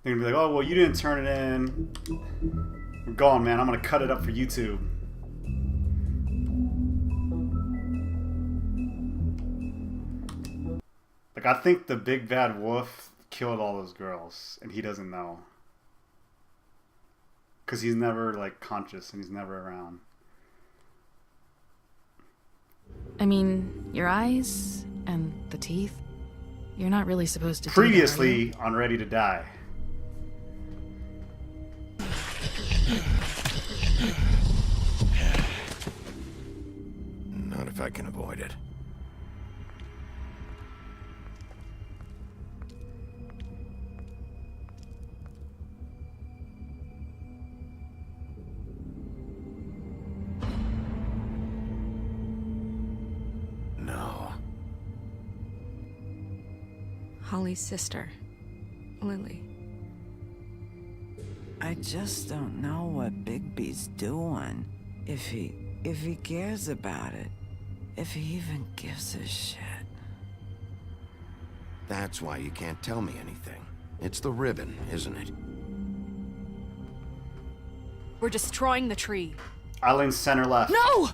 They're gonna be like, oh, well, you didn't turn it in. I'm gone, man. I'm gonna cut it up for YouTube. Like, I think the big bad wolf killed all those girls, and he doesn't know. Because he's never, like, conscious, and he's never around. I mean, your eyes and the teeth, you're not really supposed to Previously do that, on Ready to Die. Not if I can avoid it. No. Holly's sister, Lily. I just don't know what Bigby's doing. If he cares about it. If he even gives a shit. That's why you can't tell me anything. It's the ribbon, isn't it? We're destroying the tree. I lean center left. No!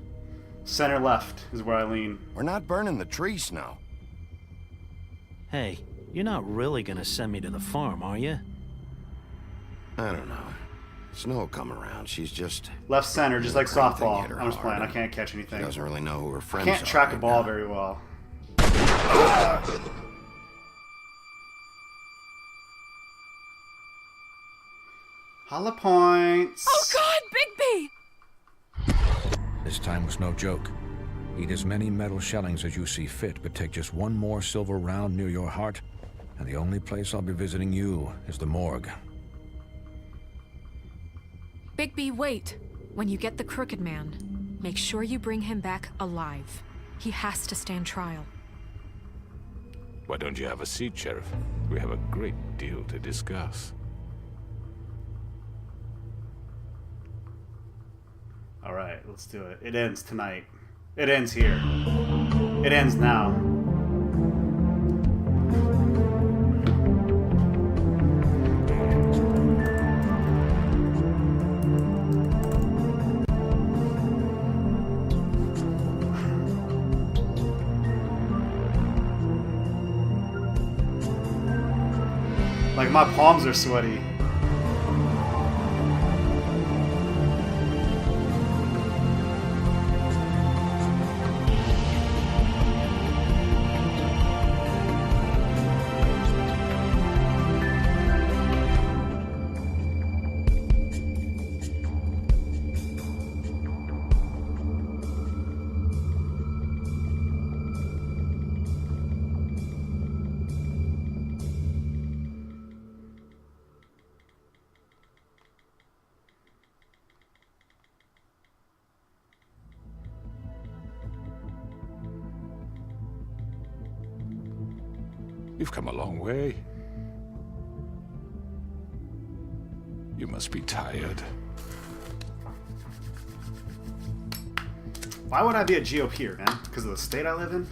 Center left is where I lean. We're not burning the tree, Snow. Hey, you're not really gonna send me to the farm, are you? I don't know. Snow will come around. She's just... Left center, just like Crazy thing softball. hit her I'm just playing. I hard. can't catch She anything. doesn't really know who her I friends can't are track a right ball now. very well. Holla points. Oh God, Bigby! This time was no joke. Eat as many metal shellings as you see fit, but take just one more silver round near your heart, and the only place I'll be visiting you is the morgue. Bigby, wait. When you get the Crooked Man, make sure you bring him back alive. He has to stand trial. Why don't you have a seat, Sheriff? We have a great deal to discuss. Alright, let's do it. It ends tonight. It ends here. It ends now. Like, my palms are sweaty. You've come a long way. You must be tired. Why would I be a GOPer, man? Because of the state I live in?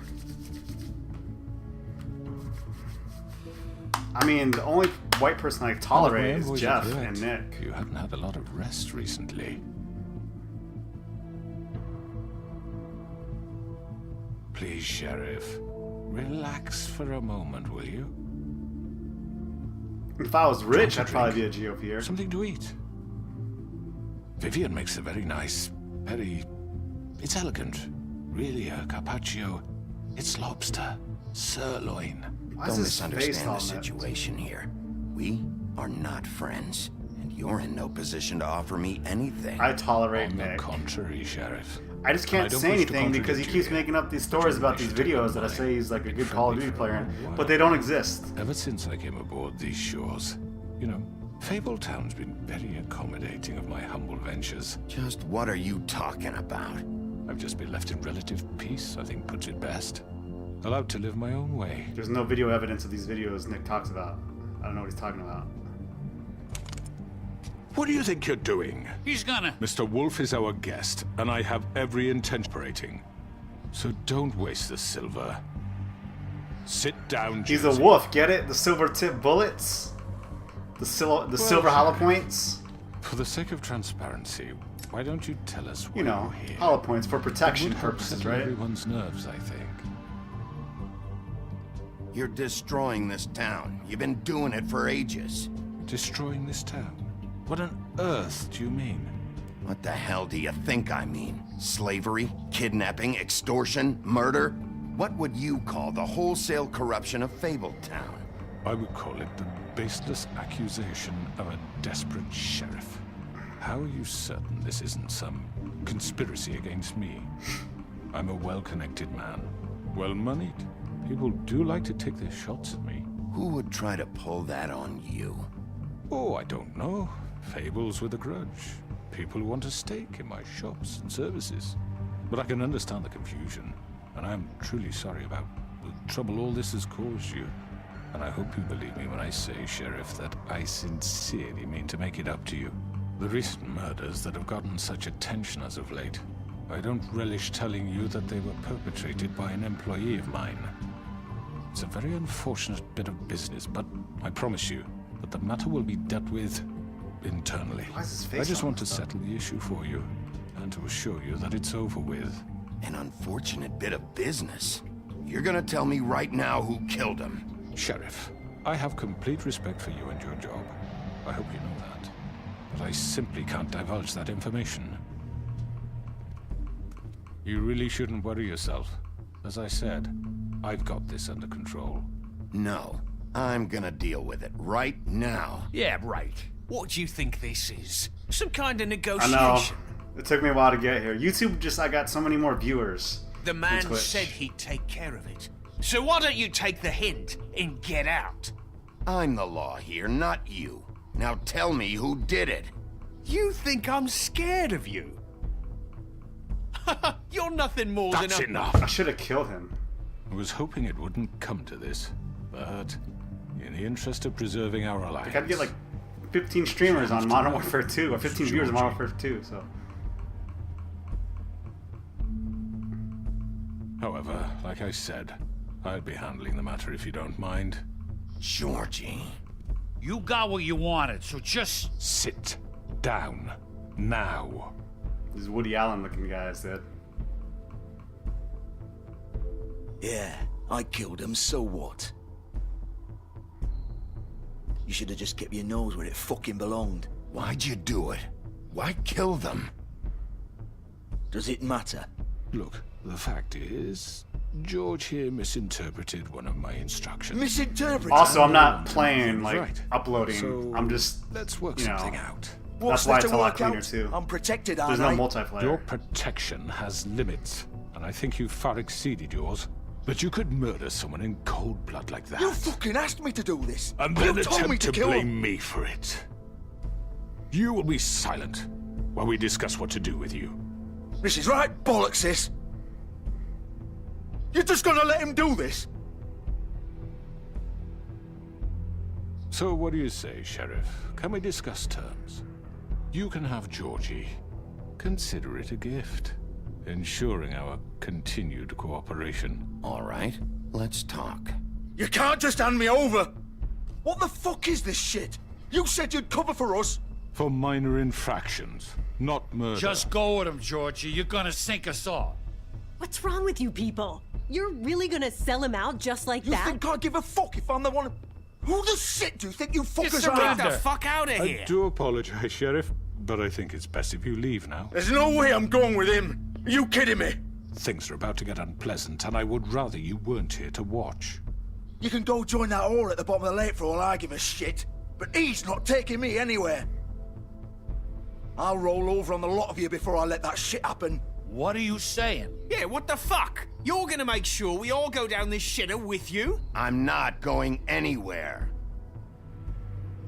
I mean, the only white person I tolerate is Jeff and Nick. You haven't had a lot of rest recently. Please, Sheriff. Relax for a moment, will you? If I was rich, Drink I'd a probably be a drink. GOPer. Something to eat. Vivian makes a very nice, it's elegant. Really a carpaccio. It's lobster. Sirloin. Why is Don't his face misunderstand on the that? situation here. We are not friends, and you're in no position to offer me anything. I tolerate On the Nick. contrary, Sheriff. I just I can't don't say wish to anything because he contradict keeps you making up these stories about these videos that I say he's like a good Call of Duty player, but they don't exist. Ever since I came aboard these shores, you know, Fabletown's been very accommodating of my humble ventures. Just what are you talking about? I've just been left in relative peace, I think puts it best. Allowed to live my own way. There's no video evidence of these videos Nick talks about. I don't know what he's talking about. What do you think you're doing? He's gonna... Mr. Wolf is our guest, and I have every intention of operating. So don't waste the silver. Sit down, He's a Jersey. wolf, get it? The silver tip bullets? The silver hollow points. For the sake of transparency, why don't you tell us why You know, you're here? hollow points for protection It would help purposes, settle right? everyone's nerves, I think. You're destroying this town. You've been doing it for ages. Destroying this town? What on earth do you mean? What the hell do you think I mean? Slavery? Kidnapping? Extortion? Murder? What would you call the wholesale corruption of Fabletown? I would call it the baseless accusation of a desperate sheriff. How are you certain this isn't some conspiracy against me? I'm a well-connected man, well-moneyed. People do like to take their shots at me. Who would try to pull that on you? Oh, I don't know. Fables with a grudge. People who want a stake in my shops and services. But I can understand the confusion, and I'm truly sorry about the trouble all this has caused you. And I hope you believe me when I say, Sheriff, that I sincerely mean to make it up to you. The recent murders that have gotten such attention as of late, I don't relish telling you that they were perpetrated by an employee of mine. It's a very unfortunate bit of business, but I promise you that the matter will be dealt with internally. Why is his face I just on want to this stuff? settle the issue for you, and to assure you that it's over with. An unfortunate bit of business. You're gonna tell me right now who killed him. Sheriff, I have complete respect for you and your job. I hope you know that. But I simply can't divulge that information. You really shouldn't worry yourself. As I said, I've got this under control. No, I'm gonna deal with it right now. Yeah, right. What do you think this is? Some kind of I negotiation? know. It took me a while to get here. YouTube I got so many more viewers. The man Twitch. said he'd take care of it. So why don't you take the hint and get out? I'm the law here, not you. Now tell me who did it. You think I'm scared of you? You're nothing more That's than a... enough! I should have killed him. I was hoping it wouldn't come to this, but in the interest of preserving our alliance... I gotta get like 15 streamers on Modern Warfare 2, or 15 viewers on Modern Warfare 2, so... However, like I said, I'll be handling the matter if you don't mind. Georgie. You got what you wanted, so just... Sit down. Now. These Woody Allen looking guys that... Yeah, I killed him, so what? You should have just kept your nose where it fucking belonged. Why'd you do it? Why kill them? Does it matter? Look, the fact is, George here misinterpreted one of my instructions. Misinterpreted? Also, I'm not playing, like, Right. uploading. So, I'm just, let's work you know, something out. That's why there it's to a lot work cleaner, out? too. I'm protected, There's aren't no I? multiplayer. Your protection has limits, and I think you've far exceeded yours. But you could murder someone in cold blood like that. You fucking asked me to do this. And You then told me attempt to to kill blame him. me for it. You will be silent while we discuss what to do with you. This is right bollocks, this. You're just gonna let him do this? So what do you say, Sheriff? Can we discuss terms? You can have Georgie. Consider it a gift, ensuring our continued cooperation. All right, let's talk. You can't just hand me over. What the fuck is this shit? You said you'd cover for us. For minor infractions, not murder. Just go with him, Georgie. You're gonna sink us all. What's wrong with you people? You're really gonna sell him out just like You that? think I give a fuck if I'm the one? Who the shit do you think you fuckers are? Get the fuck out of I here! do apologize, Sheriff, but I think it's best if you leave now. There's no way I'm going with him. Are you kidding me? Things are about to get unpleasant, and I would rather you weren't here to watch. You can go join that whore at the bottom of the lake for all I give a shit. But he's not taking me anywhere. I'll roll over on the lot of you before I let that shit happen. What are you saying? Yeah, what the fuck? You're gonna make sure we all go down this shitter with you? I'm not going anywhere.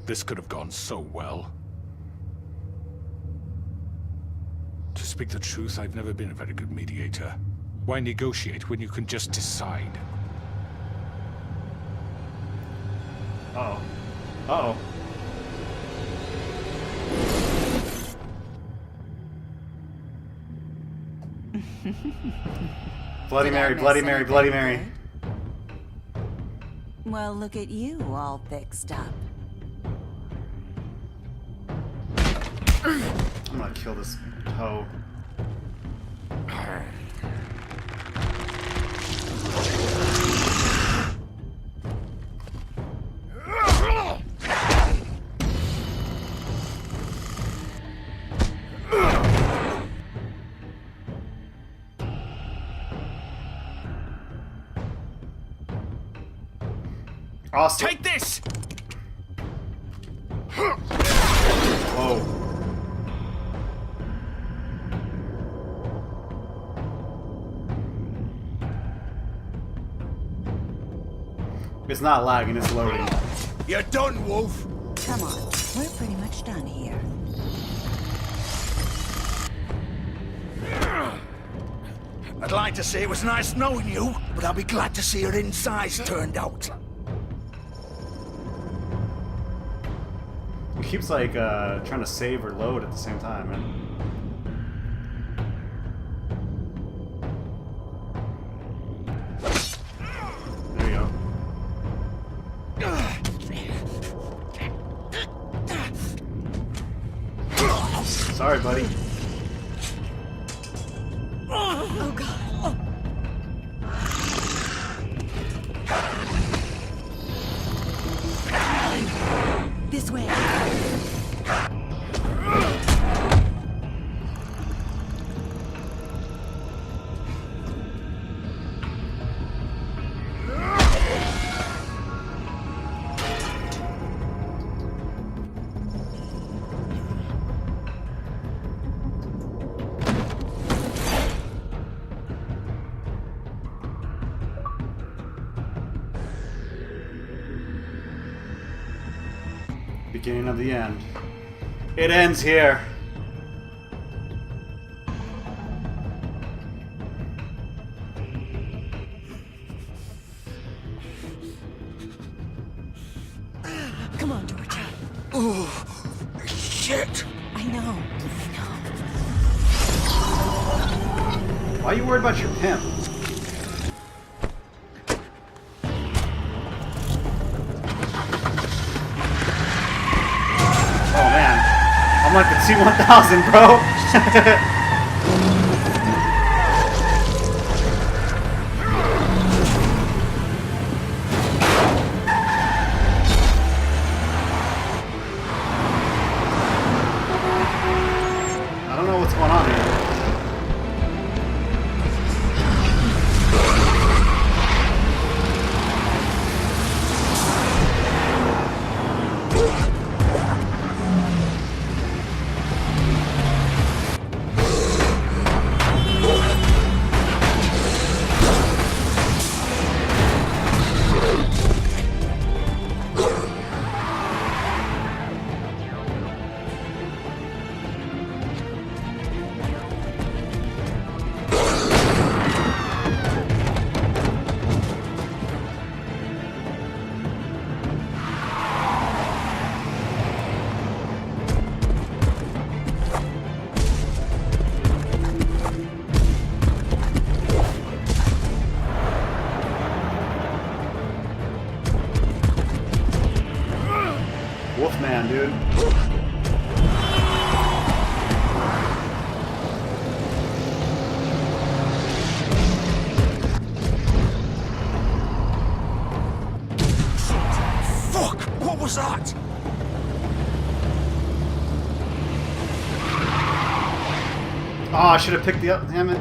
This could have gone so well. To speak the truth, I've never been a very good mediator. Why negotiate when you can just decide? Uh-oh. Uh-oh. Bloody Mary, Bloody Mary, Bloody Mary. Well, look at you, all fixed up. gonna kill this hoe. Awesome. Take this! Whoa. It's not lagging, it's loading. You're done, Wolf. Come on, we're pretty much done here. I'd like to say it was nice knowing you, but I'll be glad to see your insides turned out. It keeps like trying to save or load at the same time, man. There you go. Sorry, buddy. Oh god. This way. Beginning of the end. It ends here. Come on, Georgie. Oh, shit. I know. Why are you worried about your pimp? Oh man, I'm like the T-1000, bro. I don't know what's going on here. Wolfman, dude. Fuck! What was that? Oh, I should have picked the up. Damn it.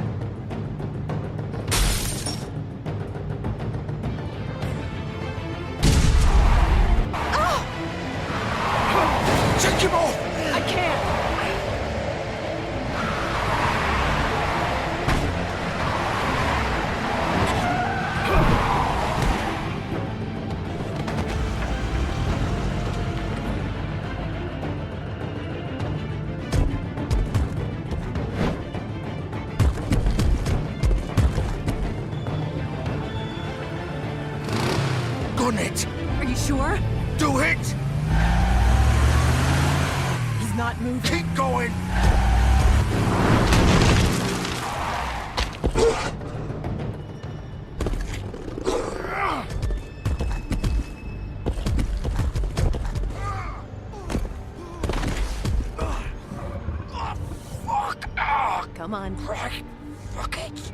Take him off! I can't. Gun it! Are you sure? Do it! He's not moving. Keep going! Come on. Right. Fuck it.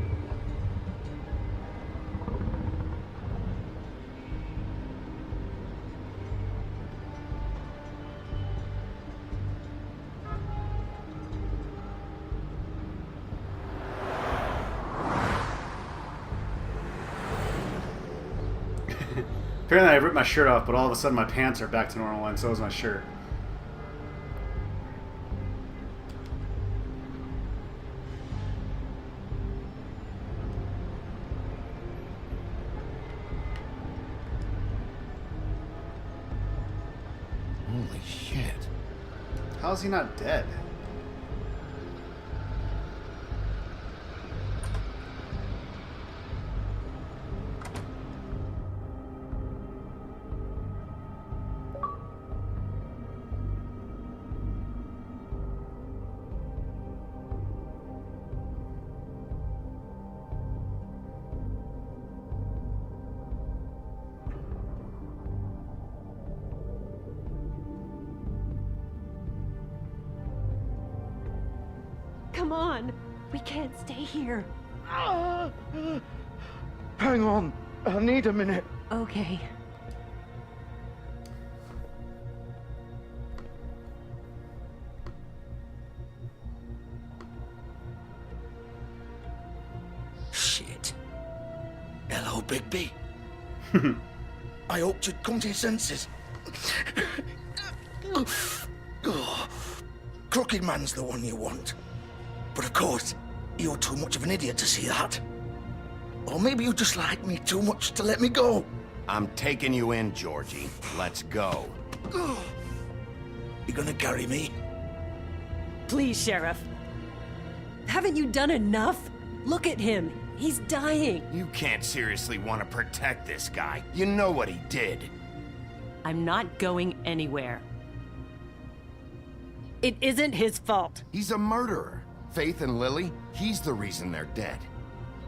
Apparently I ripped my shirt off, but all of a sudden my pants are back to normal, and so is my shirt. Holy shit. How is he not dead? Come on. We can't stay here. Hang on. I need a minute. Okay. Shit. Hello, Bigby. I hoped you'd come to your senses. Crooked Man's the one you want. But of course, you're too much of an idiot to see that. Or maybe you just like me too much to let me go. I'm taking you in, Georgie. Let's go. You gonna carry me? Please, Sheriff. Haven't you done enough? Look at him. He's dying. You can't seriously want to protect this guy. You know what he did. I'm not going anywhere. It isn't his fault. He's a murderer. Faith and Lily, he's the reason they're dead.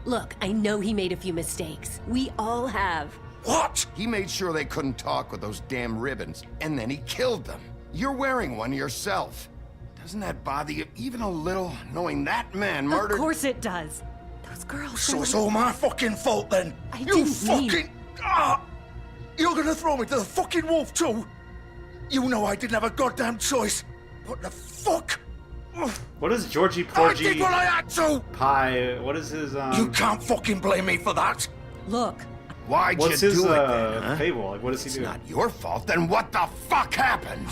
Look, I know he made a few mistakes. We all have. What? He made sure they couldn't talk with those damn ribbons, and then he killed them. You're wearing one yourself. Doesn't that bother you even a little, knowing that man murdered— Of course it does. Those girls— So it's all my fucking fault then? I didn't fucking— You're gonna throw me to the fucking wolf too? You know I didn't have a goddamn choice. What the fuck? What is Georgie I Porgy did what I had to! Pie? What is his You can't fucking blame me for that! Look. Why'd What's you his do it then, huh? fable? Like, what does he It's do? not your fault, then what the fuck happened?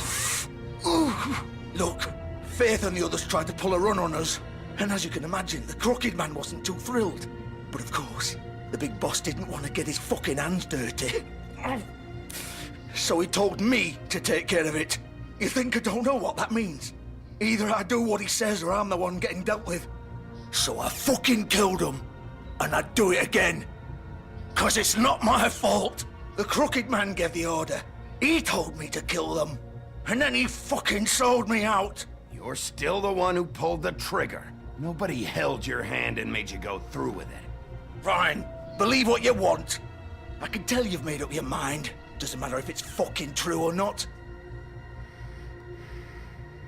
Look, Faith and the others tried to pull a run on us. And as you can imagine, the Crooked Man wasn't too thrilled. But of course, the big boss didn't want to get his fucking hands dirty. So he told me to take care of it. You think I don't know what that means? Either I do what he says or I'm the one getting dealt with. So I fucking killed him. And I'd do it again. 'Cause it's not my fault. The Crooked Man gave the order. He told me to kill them. And then he fucking sold me out. You're still the one who pulled the trigger. Nobody held your hand and made you go through with it. Fine. Believe what you want. I can tell you've made up your mind. Doesn't matter if it's fucking true or not.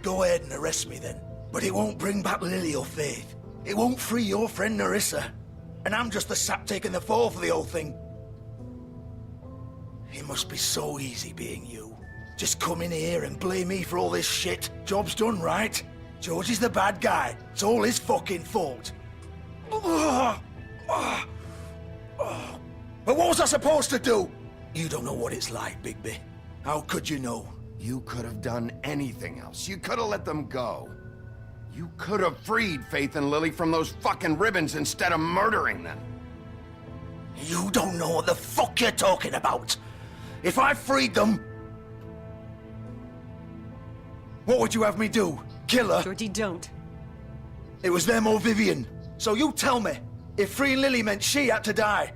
Go ahead and arrest me then. But it won't bring back Lily or Faith. It won't free your friend Nerissa. And I'm just the sap taking the fall for the whole thing. It must be so easy being you. Just come in here and blame me for all this shit. Job's done, right? George is the bad guy. It's all his fucking fault. But what was I supposed to do? You don't know what it's like, Bigby. How could you know? You could have done anything else. You could have let them go. You could have freed Faith and Lily from those fucking ribbons instead of murdering them. You don't know what the fuck you're talking about. If I freed them... What would you have me do? Kill her? Georgie, don't. It was them or Vivian. So you tell me, if freeing Lily meant she had to die.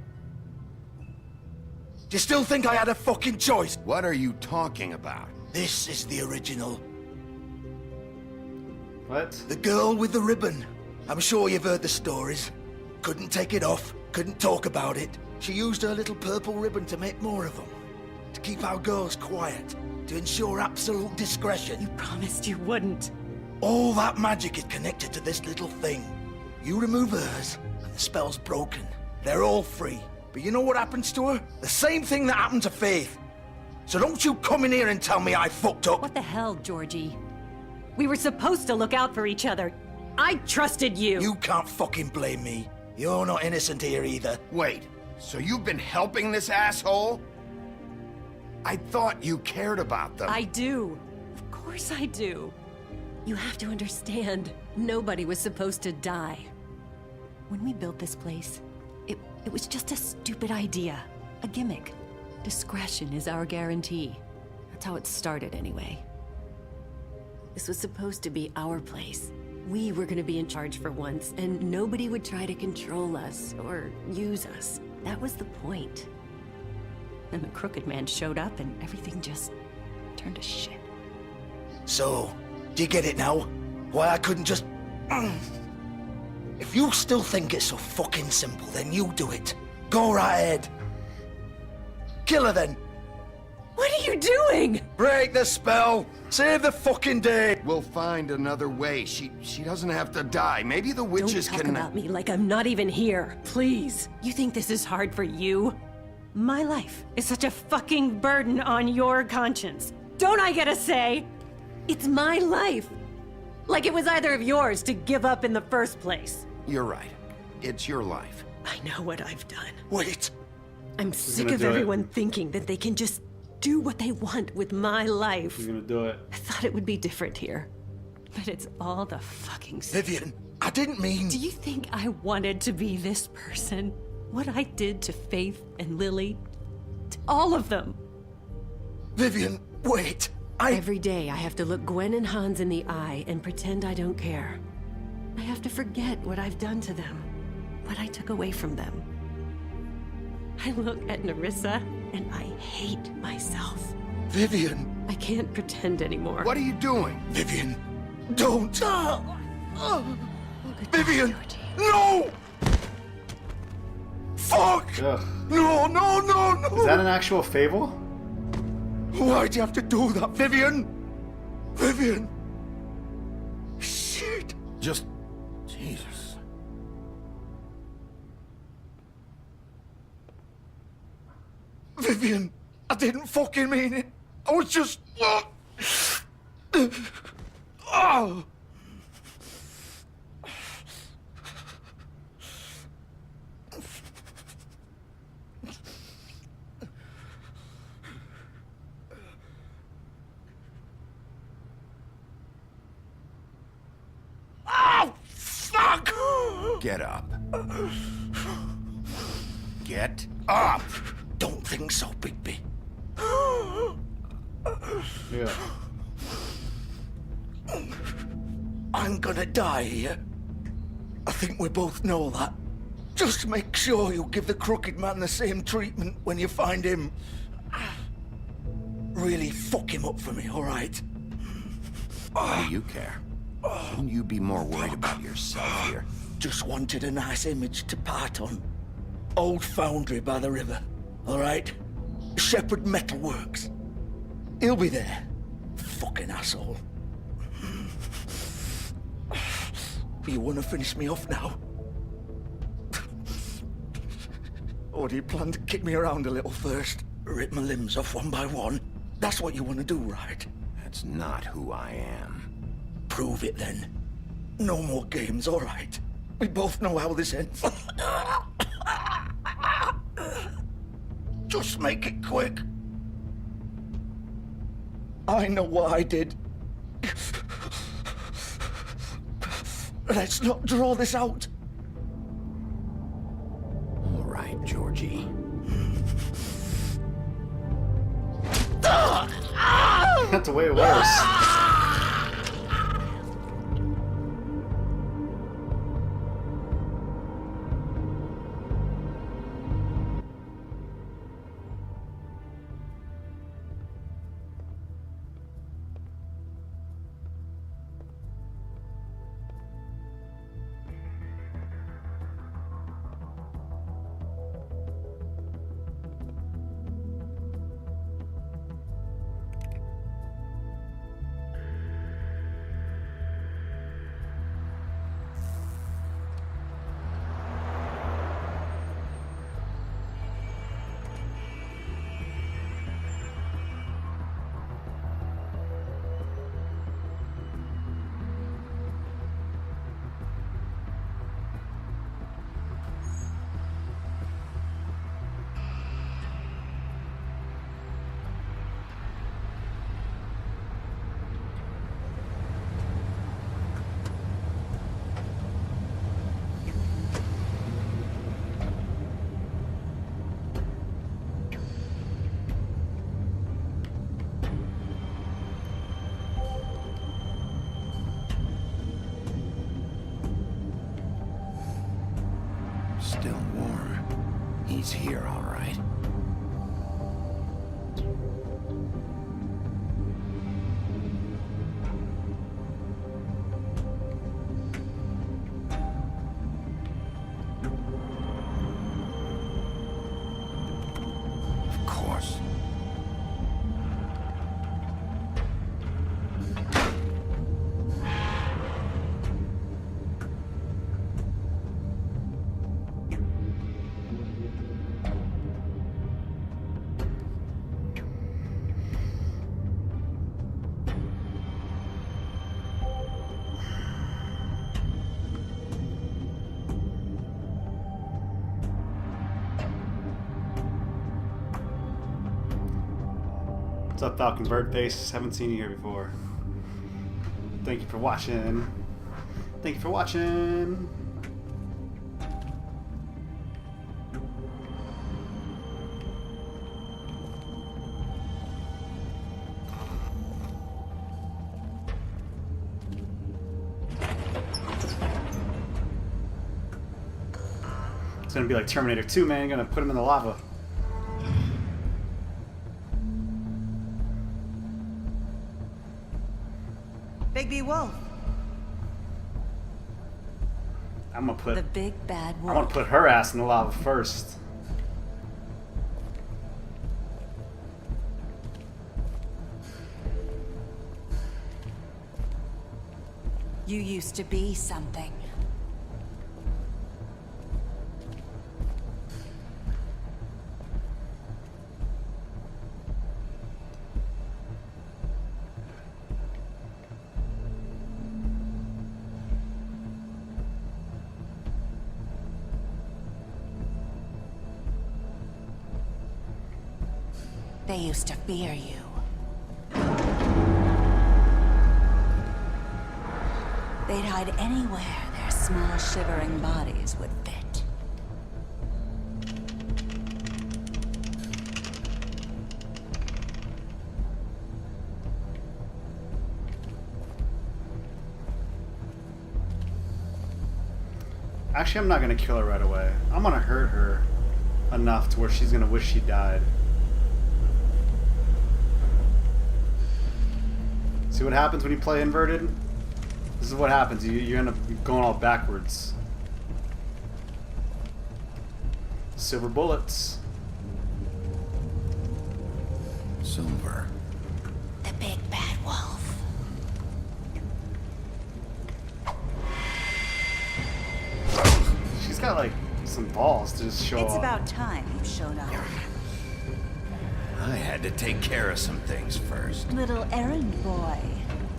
Do you still think I had a fucking choice? What are you talking about? This is the original. What? The girl with the ribbon. I'm sure you've heard the stories. Couldn't take it off, couldn't talk about it. She used her little purple ribbon to make more of them. To keep our girls quiet. To ensure absolute discretion. You promised you wouldn't. All that magic is connected to this little thing. You remove hers, and the spell's broken. They're all free. But you know what happens to her? The same thing that happened to Faith. So don't you come in here and tell me I fucked up. What the hell, Georgie? We were supposed to look out for each other. I trusted you. You can't fucking blame me. You're not innocent here either. Wait, so you've been helping this asshole? I thought you cared about them. I do. Of course I do. You have to understand, nobody was supposed to die. When we built this place, it was just a stupid idea. A gimmick. Discretion is our guarantee. That's how it started anyway. This was supposed to be our place. We were gonna be in charge for once, and nobody would try to control us or use us. That was the point. Then the Crooked Man showed up and everything just turned to shit. So, do you get it now? Why I couldn't just... If you still think it's so fucking simple, then you do it. Go right ahead. Kill her then. What are you doing? Break the spell. Save the fucking day. We'll find another way. She doesn't have to die. Maybe the witches Don't talk can... about me like I'm not even here, please. You think this is hard for you? My life is such a fucking burden on your conscience. Don't I get a say? It's my life. Like it was either of yours to give up in the first place. You're right. It's your life. I know what I've done. Wait. I'm sick of everyone thinking that they can just do what they want with my life. You're gonna do it. I thought it would be different here. But it's all the fucking same. Vivian, I didn't mean... Do you think I wanted to be this person? What I did to Faith and Lily? To all of them? Vivian, wait. Every day I have to look Gwen and Hans in the eye and pretend I don't care. I have to forget what I've done to them. What I took away from them. I look at Nerissa and I hate myself. Vivian. I can't pretend anymore. What are you doing? Vivian, don't. Vivian, no! Fuck! Ugh. No, no, no, no! Is that an actual fable? Why'd you have to do that, Vivian? Vivian! Shit! Just... Jesus. Vivian, I didn't fucking mean it. I was just... Oh! Oh, fuck! Get up. Get up! Don't think so, Bigby. Yeah. I'm gonna die here. I think we both know that. Just make sure you give the Crooked Man the same treatment when you find him. Really fuck him up for me, all right? Why do you care? Shouldn't you be more worried about yourself here? Just wanted a nice image to part on. Old foundry by the river, all right? Shepherd Metalworks. He'll be there. Fucking asshole. You want to finish me off now? Or do you plan to kick me around a little first? Rip my limbs off one by one? That's what you want to do, right? That's not who I am. Prove it then. No more games, all right? We both know how this ends. Just make it quick. I know what I did. Let's not draw this out. All right, Georgie. That's way worse. He's here, all right. Of course. What's up, Falcon Birdface? Haven't seen you here before. Thank you for watching. Thank you for watching. It's gonna be like Terminator 2, man. You're gonna put him in the lava. Bigby Wolf. I'm gonna put The big bad I wolf. want to put her ass in the lava first. You used to be something. They used to fear you. They'd hide anywhere their small, shivering bodies would fit. Actually, I'm not gonna kill her right away. I'm gonna hurt her enough to where she's gonna wish she died. See what happens when you play inverted? This is what happens. You end up going all backwards. Silver bullets. Silver. The big bad wolf. She's got like some balls to just show It's up. about time you showed up. I had to take care of some things first. Little errand boy.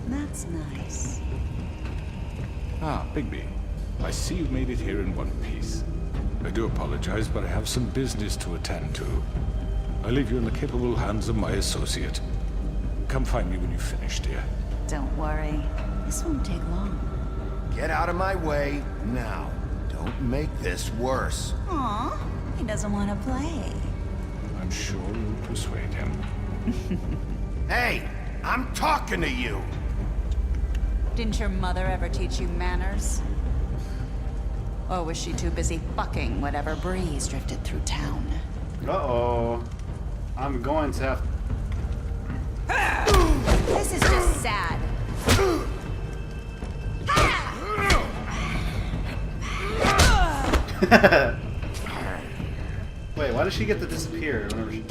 That's nice. Ah, Bigby. I see you've made it here in one piece. I do apologize, but I have some business to attend to. I leave you in the capable hands of my associate. Come find me when you've finished, dear. Don't worry. This won't take long. Get out of my way now. Don't make this worse. Aw, he doesn't want to play. I'm sure you'll persuade him. Hey, I'm talking to you. Didn't your mother ever teach you manners? Or was she too busy fucking whatever breeze drifted through town? Uh-oh. I'm going to have... This is just sad. Wait, why does she get to disappear whenever she...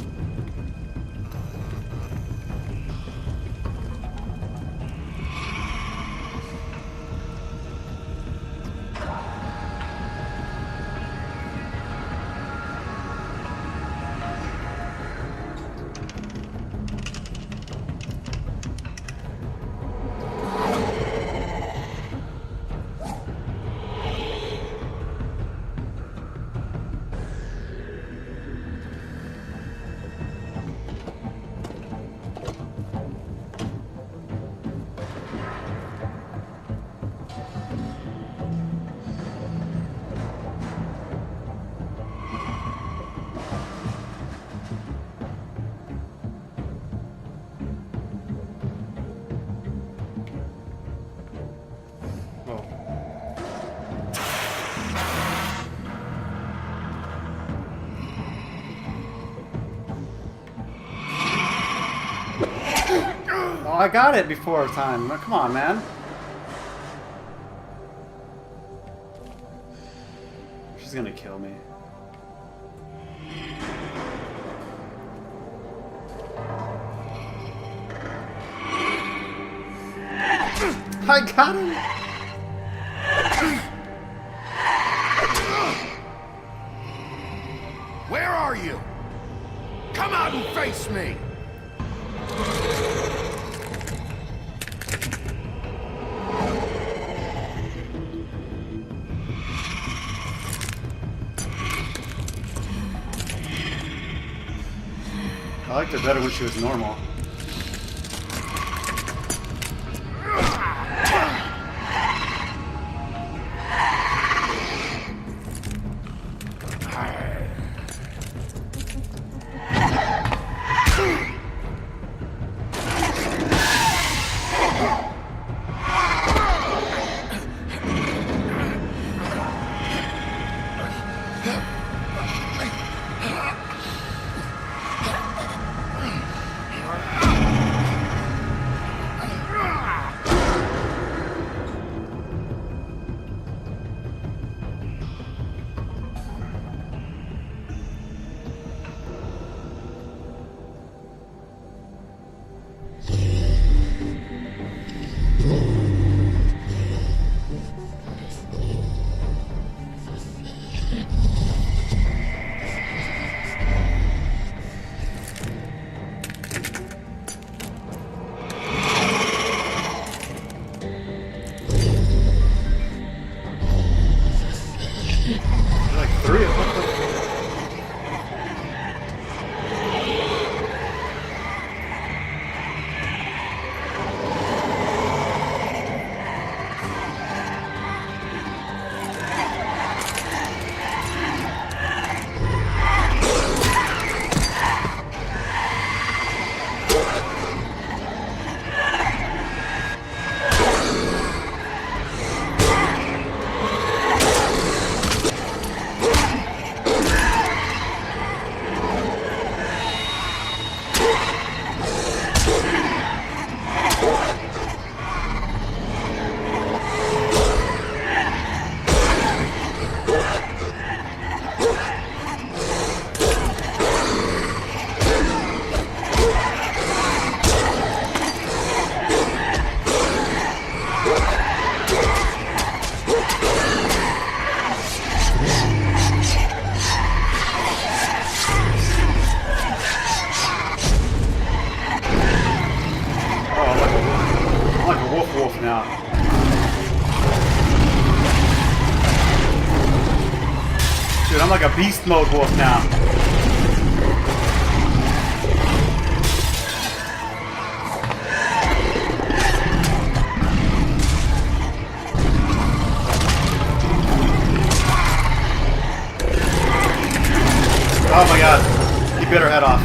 I got it before time. Come on, man. She's gonna kill me. I got him! Where are you? Come out and face me! I liked her better when she was normal. Now. Dude, I'm like a beast mode wolf now. Oh my god, he bit her head off.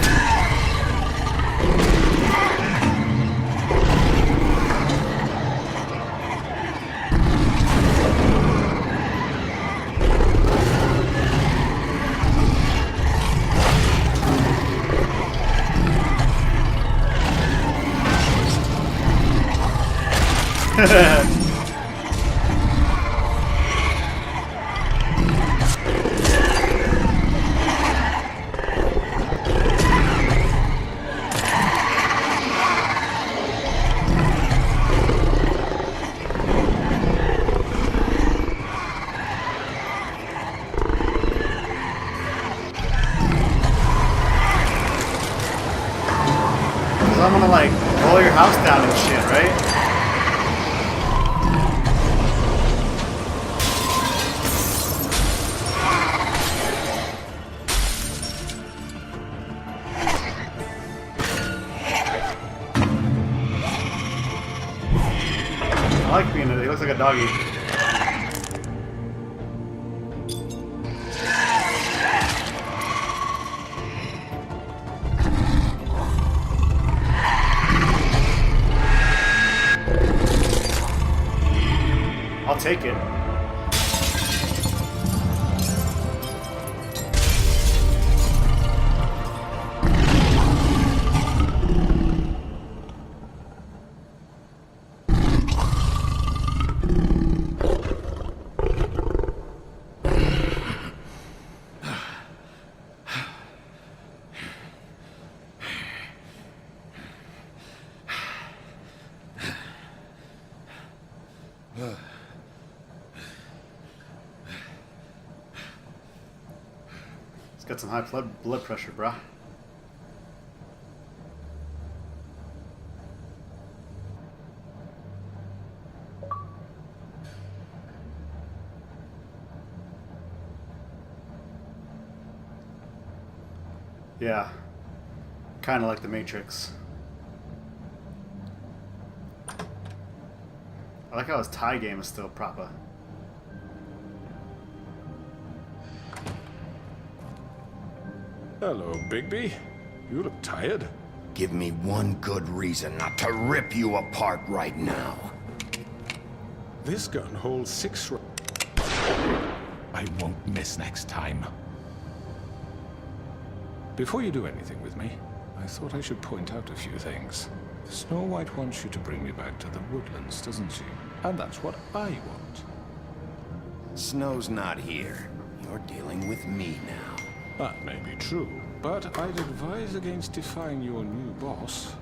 I'm gonna like blow your house down and shit, right? I like being he looks like a doggy. I'll take it. He's got some high blood pressure, bruh. Yeah. Kind of like the Matrix. I like how his tie game is still proper. Hello, Bigby. You look tired. Give me one good reason not to rip you apart right now. This gun holds 6 I won't miss next time. Before you do anything with me, I thought I should point out a few things. Snow White wants you to bring me back to the woodlands, doesn't she? And that's what I want. Snow's not here. You're dealing with me now. That may be true, but I'd advise against defying your new boss,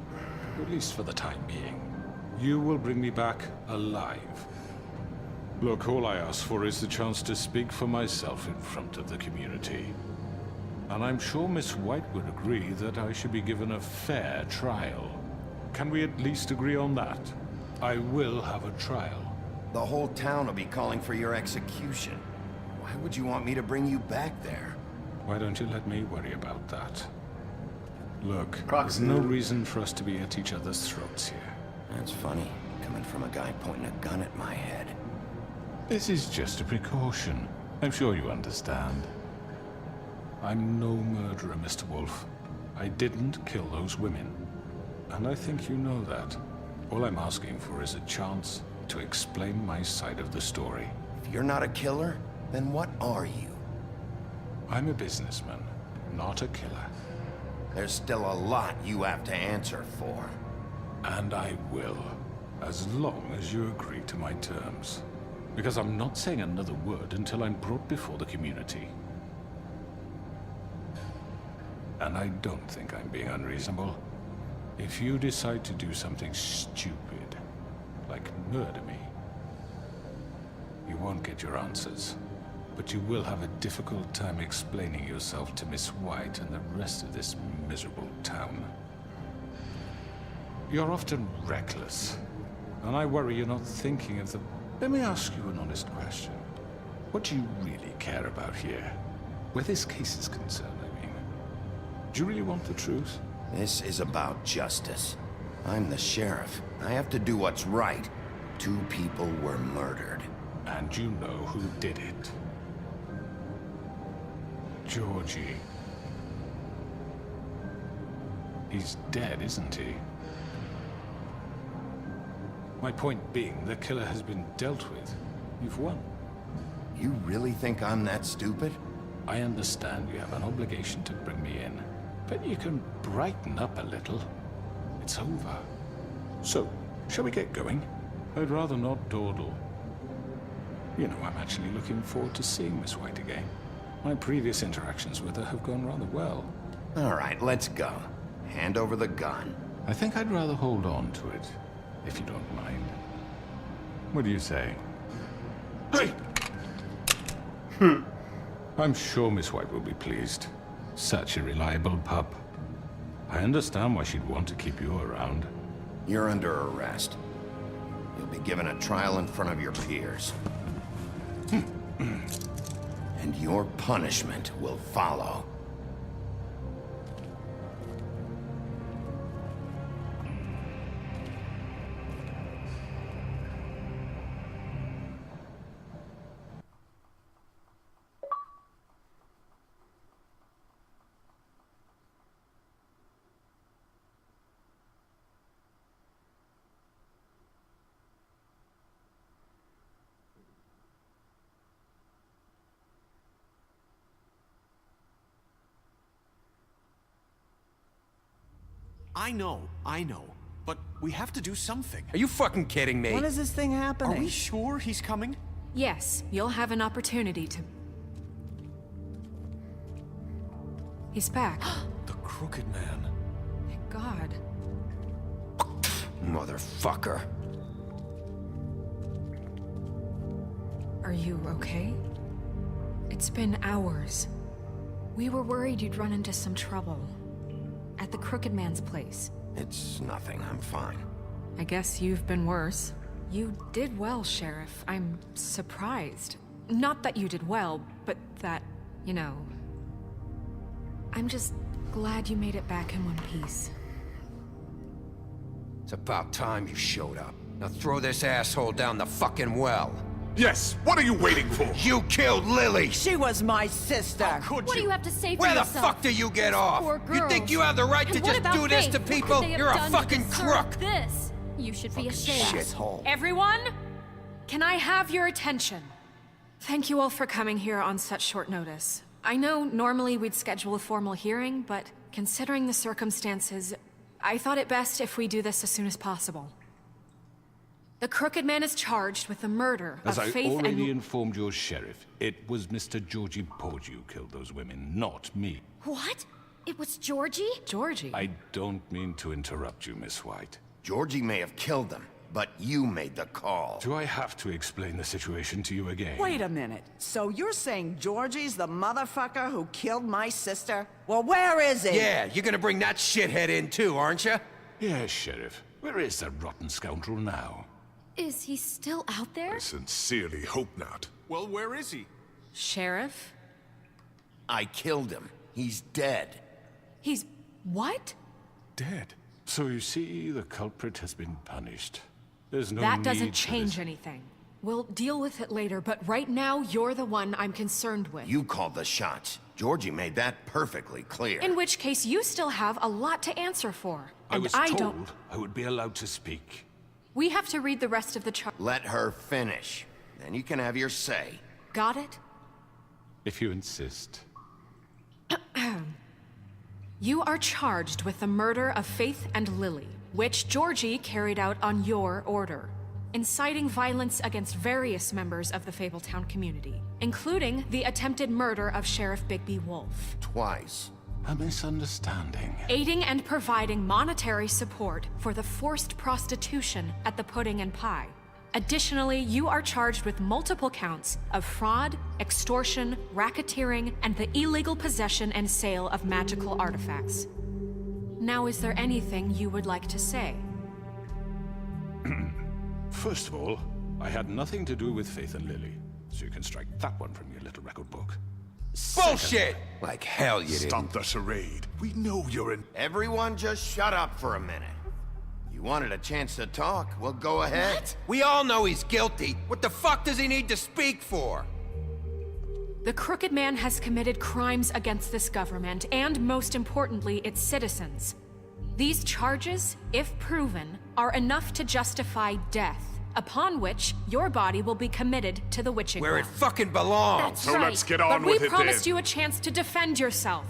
at least for the time being. You will bring me back alive. Look, all I ask for is the chance to speak for myself in front of the community. And I'm sure Miss White would agree that I should be given a fair trial. Can we at least agree on that? I will have a trial. The whole town will be calling for your execution. Why would you want me to bring you back there? Why don't you let me worry about that? Look, Proxy. there's no reason for us to be at each other's throats here. That's funny, coming from a guy pointing a gun at my head. This is just a precaution. I'm sure you understand. I'm no murderer, Mr. Wolf. I didn't kill those women. And I think you know that. All I'm asking for is a chance to explain my side of the story. If you're not a killer, then what are you? I'm a businessman, not a killer. There's still a lot you have to answer for. And I will, as long as you agree to my terms. Because I'm not saying another word until I'm brought before the community. And I don't think I'm being unreasonable. If you decide to do something stupid, like murder me, you won't get your answers. But you will have a difficult time explaining yourself to Miss White and the rest of this miserable town. You're often reckless, and I worry you're not thinking of the... Let me ask you an honest question. What do you really care about here? Where this case is concerned, I mean. Do you really want the truth? This is about justice. I'm the sheriff. I have to do what's right. 2 people were murdered. And you know who did it. Georgie. He's dead, isn't he? My point being, the killer has been dealt with. You've won. You really think I'm that stupid? I understand you have an obligation to bring me in, but you can brighten up a little. It's over. So, shall we get going? I'd rather not dawdle. You know, I'm actually looking forward to seeing Miss White again. My previous interactions with her have gone rather well. All right, let's go. Hand over the gun. I think I'd rather hold on to it, if you don't mind. What do you say? Hey! I'm sure Miss White will be pleased. Such a reliable pup. I understand why she'd want to keep you around. You're under arrest. You'll be given a trial in front of your peers. And your punishment will follow. I know. But we have to do something. Are you fucking kidding me? When is this thing happening? Are we sure he's coming? Yes, you'll have an opportunity to... He's back. The Crooked Man. Thank God. Motherfucker. Are you okay? It's been hours. We were worried you'd run into some trouble. At the Crooked Man's place. It's nothing. I'm fine. I guess you've been worse. You did well, Sheriff. I'm surprised. Not that you did well, but that, you know... I'm just glad you made it back in one piece. It's about time you showed up. Now throw this asshole down the fucking well. Yes, what are you waiting for? You killed Lily! She was my sister. What do you have to say for Where the yourself? fuck do you get off? Poor You think girls. you have the right And to what just about do this Faith? to What people? could they have You're a done to fucking deserve crook! This. You should be ashamed. Shithole. Everyone, can I have your attention? Thank you all for coming here on such short notice. I know normally we'd schedule a formal hearing, but considering the circumstances, I thought it best if we do this as soon as possible. The Crooked Man is charged with the murder As of I Faith already and... informed your sheriff, it was Mr. Georgie Porgy who killed those women, not me. What? It was Georgie? Georgie? I don't mean to interrupt you, Miss White. Georgie may have killed them, but you made the call. Do I have to explain the situation to you again? Wait a minute. So you're saying Georgie's the motherfucker who killed my sister? Well, where is he? Yeah, you're gonna bring that shithead in too, aren't you? Yes, Sheriff. Where is that rotten scoundrel now? Is he still out there? I sincerely hope not. Well, where is he? Sheriff? I killed him. He's dead. He's... what? Dead. So you see, the culprit has been punished. There's no That need doesn't for change this. anything. We'll deal with it later, but right now, you're the one I'm concerned with. You called the shots. Georgie made that perfectly clear. In which case, you still have a lot to answer for. I And was I told don't... I would be allowed to speak. We have to read the rest of the chart. Let her finish. Then you can have your say. Got it? If you insist. You are charged with the murder of Faith and Lily, which Georgie carried out on your order, inciting violence against various members of the Fabletown community, including the attempted murder of Sheriff Bigby Wolf. Twice. A misunderstanding. Aiding and providing monetary support for the forced prostitution at the Pudding and Pie. Additionally, you are charged with multiple counts of fraud, extortion, racketeering, and the illegal possession and sale of magical artifacts. Now, is there anything you would like to say? First of all, I had nothing to do with Faith and Lily, so you can strike that one from your little record book. Bullshit! Like hell you didn't. Stop the charade. We know you're in... Everyone just shut up for a minute. You wanted a chance to talk, well, go ahead. What? We all know he's guilty. What the fuck does he need to speak for? The Crooked Man has committed crimes against this government and, most importantly, its citizens. These charges, if proven, are enough to justify death, upon which your body will be committed to the witching Where it well. fucking belongs. That's So right. let's get on But we with it promised then. you a chance to defend yourself,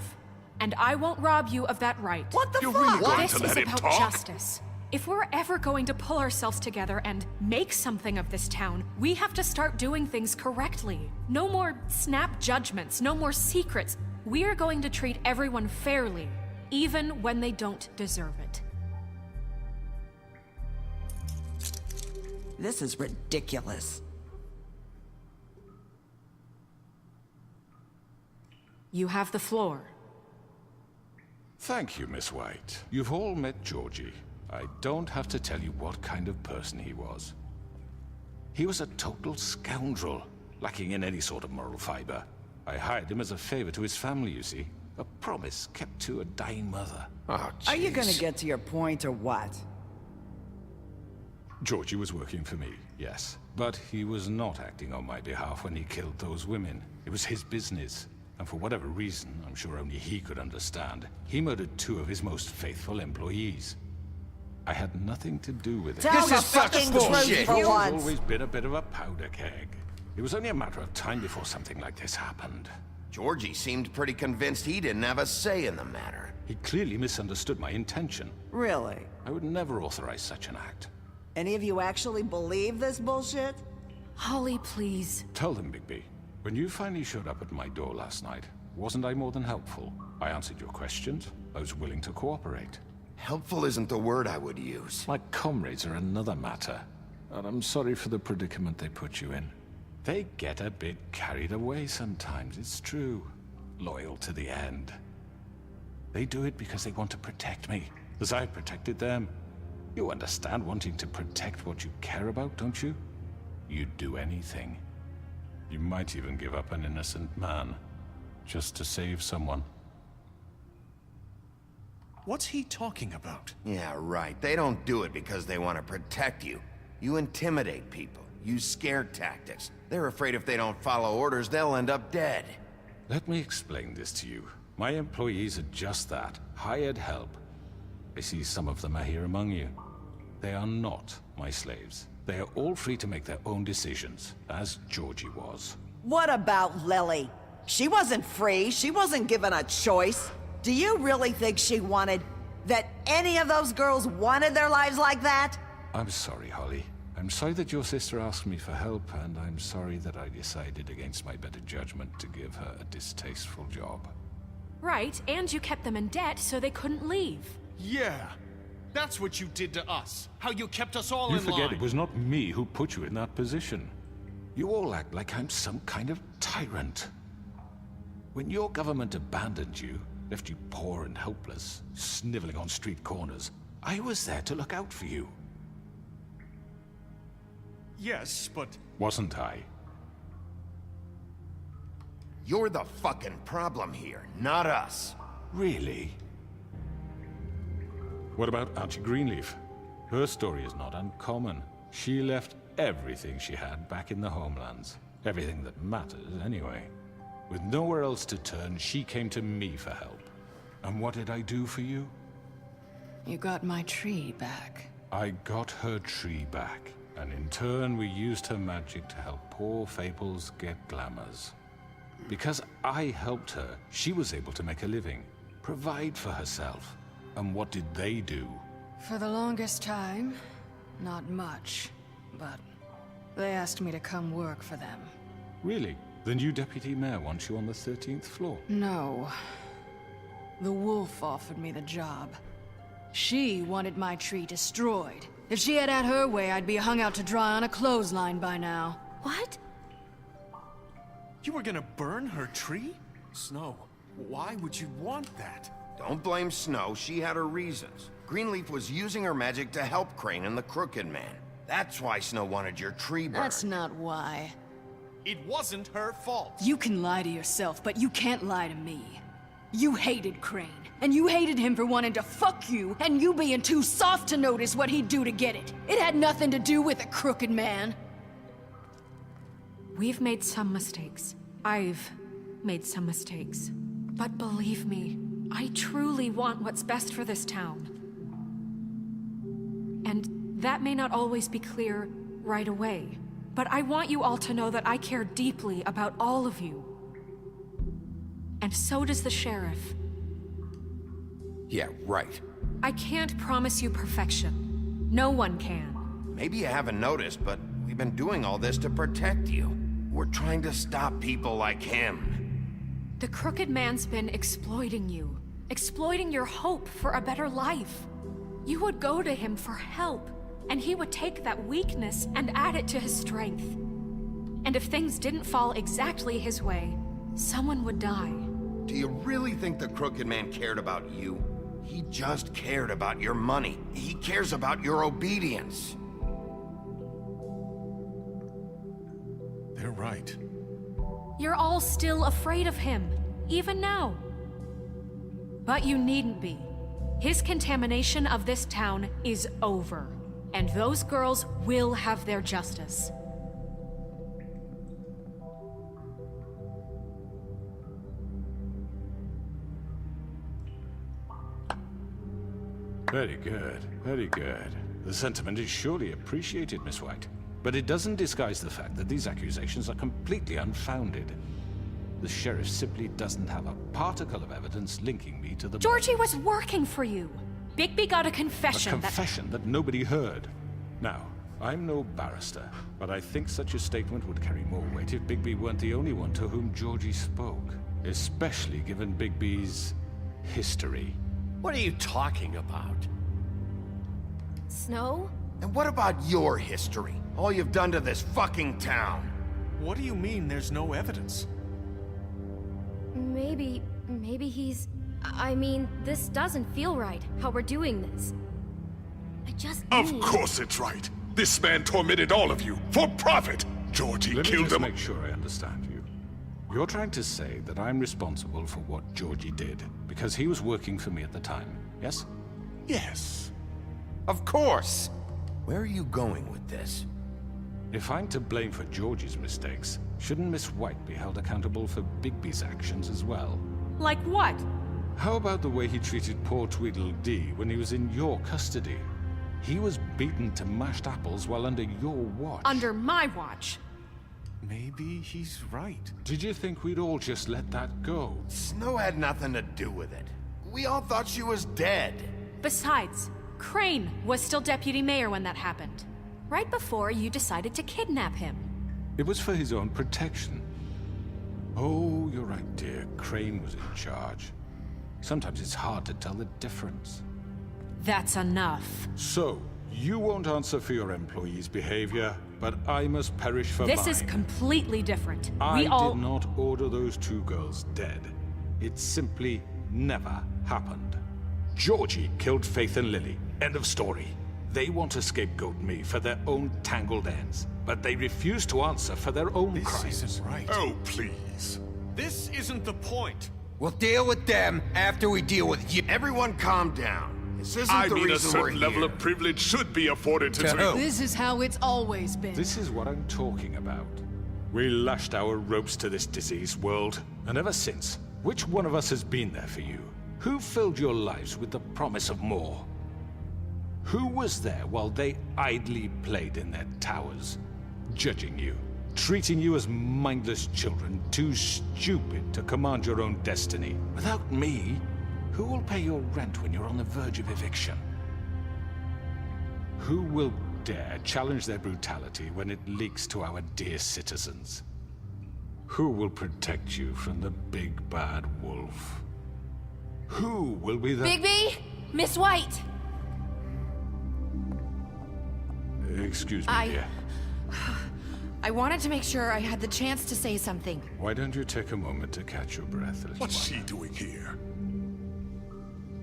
and I won't rob you of that right. What the You're fuck? really going This to is let him about talk? justice. If we're ever going to pull ourselves together and make something of this town, we have to start doing things correctly. No more snap judgments, no more secrets. We are going to treat everyone fairly, even when they don't deserve it. This is ridiculous. You have the floor. Thank you, Miss White. You've all met Georgie. I don't have to tell you what kind of person he was. He was a total scoundrel, lacking in any sort of moral fiber. I hired him as a favor to his family, you see. A promise kept to a dying mother. Oh, Are you gonna jeez. get to your point or what? Georgie was working for me, yes. But he was not acting on my behalf when he killed those women. It was his business. And for whatever reason, I'm sure only he could understand, he murdered 2 of his most faithful employees. I had nothing to do with it. Tell This the is such fucking bullshit. truth for He's once. always been a bit of a powder keg. It was only a matter of time before something like this happened. Georgie seemed pretty convinced he didn't have a say in the matter. He clearly misunderstood my intention. Really? I would never authorize such an act. Any of you actually believe this bullshit? Holly, please. Tell them, Bigby. When you finally showed up at my door last night, wasn't I more than helpful? I answered your questions. I was willing to cooperate. Helpful isn't the word I would use. My comrades are another matter. And I'm sorry for the predicament they put you in. They get a bit carried away sometimes, it's true. Loyal to the end. They do it because they want to protect me, as I protected them. You understand wanting to protect what you care about, don't you? You'd do anything. You might even give up an innocent man, just to save someone. What's he talking about? Yeah, right. They don't do it because they want to protect you. You intimidate people, use scare tactics. They're afraid if they don't follow orders, they'll end up dead. Let me explain this to you. My employees are just that, hired help. I see some of them are here among you. They are not my slaves. They are all free to make their own decisions, as Georgie was. What about Lily? She wasn't free. She wasn't given a choice. Do you really think she wanted... that any of those girls wanted their lives like that? I'm sorry, Holly. I'm sorry that your sister asked me for help, and I'm sorry that I decided against my better judgment to give her a distasteful job. Right, and you kept them in debt so they couldn't leave. Yeah. That's what you did to us. How you kept us all You in line. forget it was not me who put you in that position. You all act like I'm some kind of tyrant. When your government abandoned you, left you poor and helpless, sniveling on street corners, I was there to look out for you. Yes, but... Wasn't I? You're the fucking problem here, not us. Really? What about Archie Greenleaf? Her story is not uncommon. She left everything she had back in the homelands. Everything that matters, anyway. With nowhere else to turn, she came to me for help. And what did I do for you? You got my tree back. I got her tree back. And in turn, we used her magic to help poor Fables get glamours. Because I helped her, she was able to make a living, provide for herself. And what did they do? For the longest time, not much. But they asked me to come work for them. Really? The new deputy mayor wants you on the 13th floor? No. The wolf offered me the job. She wanted my tree destroyed. If she had her way, I'd be hung out to dry on a clothesline by now. What? You were gonna burn her tree? Snow, why would you want that? Don't blame Snow, she had her reasons. Greenleaf was using her magic to help Crane and the Crooked Man. That's why Snow wanted your tree burned. That's not why. It wasn't her fault. You can lie to yourself, but you can't lie to me. You hated Crane, and you hated him for wanting to fuck you, and you being too soft to notice what he'd do to get it. It had nothing to do with the Crooked Man. We've made some mistakes. I've made some mistakes. But believe me, I truly want what's best for this town. And that may not always be clear right away. But I want you all to know that I care deeply about all of you. And so does the sheriff. Yeah, right. I can't promise you perfection. No one can. Maybe you haven't noticed, but we've been doing all this to protect you. We're trying to stop people like him. The Crooked Man's been exploiting you. Exploiting your hope for a better life. You would go to him for help, and he would take that weakness and add it to his strength. And if things didn't fall exactly his way, someone would die. Do you really think the Crooked Man cared about you? He just cared about your money. He cares about your obedience. They're right. You're all still afraid of him, even now. But you needn't be. His contamination of this town is over, and those girls will have their justice. Very good, very good. The sentiment is surely appreciated, Miss White. But it doesn't disguise the fact that these accusations are completely unfounded. The sheriff simply doesn't have a particle of evidence linking me to the... Georgie was working for you. Bigby got a confession. A confession that nobody heard. Now, I'm no barrister, but I think such a statement would carry more weight if Bigby weren't the only one to whom Georgie spoke. Especially given Bigby's history. What are you talking about? Snow? And what about your history? All you've done to this fucking town? What do you mean there's no evidence? Maybe he's... I mean, this doesn't feel right, how we're doing this. I just Of need... course it's right. This man tormented all of you for profit. Georgie Let me killed just him. make sure I understand you. You're trying to say that I'm responsible for what Georgie did because he was working for me at the time, yes? Yes. Of course! Where are you going with this? If I'm to blame for Georgie's mistakes, shouldn't Miss White be held accountable for Bigby's actions as well? Like what? How about the way he treated poor Tweedledee when he was in your custody? He was beaten to mashed apples while under your watch. Under my watch. Maybe he's right. Did you think we'd all just let that go? Snow had nothing to do with it. We all thought she was dead. Besides, Crane was still deputy mayor when that happened. Right before you decided to kidnap him. It was for his own protection. Oh, you're right, dear. Crane was in charge. Sometimes it's hard to tell the difference. That's enough. So, you won't answer for your employees' behavior, but I must perish for mine. This is completely different. I did not order those two girls dead. It simply never happened. Georgie killed Faith and Lily. End of story. They want to scapegoat me for their own tangled ends, but they refuse to answer for their own crimes. This isn't right. Oh, please. This isn't the point. We'll deal with them after we deal with you. Everyone calm down. This isn't I the mean, a reason we're certain level here. of privilege should be afforded to... This is how it's always been. This is what I'm talking about. We lashed our ropes to this diseased world, and ever since, which one of us has been there for you? Who filled your lives with the promise of more? Who was there while they idly played in their towers, judging you, treating you as mindless children, too stupid to command your own destiny? Without me, who will pay your rent when you're on the verge of eviction? Who will dare challenge their brutality when it leaks to our dear citizens? Who will protect you from the big bad wolf? Who will be the... Bigby! Miss White! Excuse me, dear. I wanted to make sure I had the chance to say something. Why don't you take a moment to catch your breath? What's she doing here?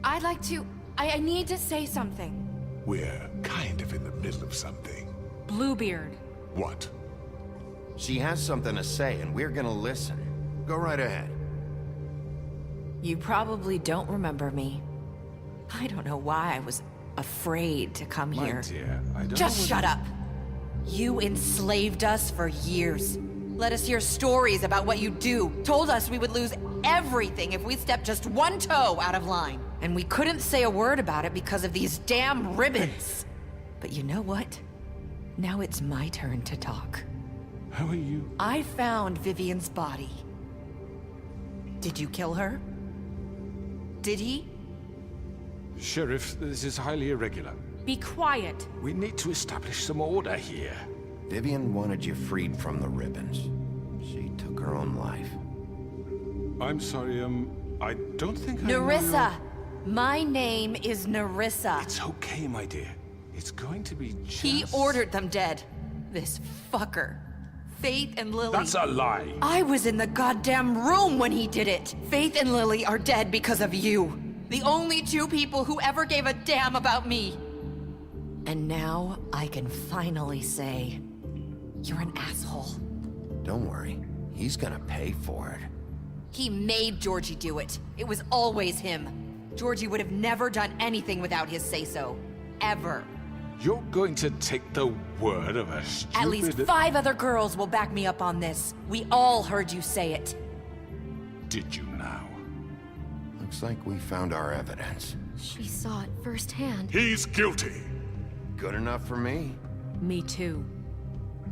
I'd like to... I need to say something. We're kind of in the middle of something. Bluebeard. What? She has something to say, and we're gonna listen. Go right ahead. You probably don't remember me. I don't know why I was afraid to come My here. dear, I don't Just know shut up! You enslaved us for years. Let us hear stories about what you do. Told us we would lose everything if we stepped just one toe out of line. And we couldn't say a word about it because of these damn ribbons. But you know what? Now it's my turn to talk. How are you? I found Vivian's body. Did you kill her? Did he? Sheriff, this is highly irregular. Be quiet. We need to establish some order here. Vivian wanted you freed from the ribbons. She took her own life. I'm sorry, I don't think I know Nerissa! My name is Nerissa. It's okay, my dear. It's going to be just... He ordered them dead. This fucker. Faith and Lily. That's a lie. I was in the goddamn room when he did it. Faith and Lily are dead because of you. The only two people who ever gave a damn about me. And now I can finally say, you're an asshole. Don't worry. He's gonna pay for it. He made Georgie do it. It was always him. Georgie would have never done anything without his say-so. Ever. You're going to take the word of a stupid... At least 5 other girls will back me up on this. We all heard you say it. Did you now? Looks like we found our evidence. She saw it firsthand. He's guilty. Good enough for me. Me too.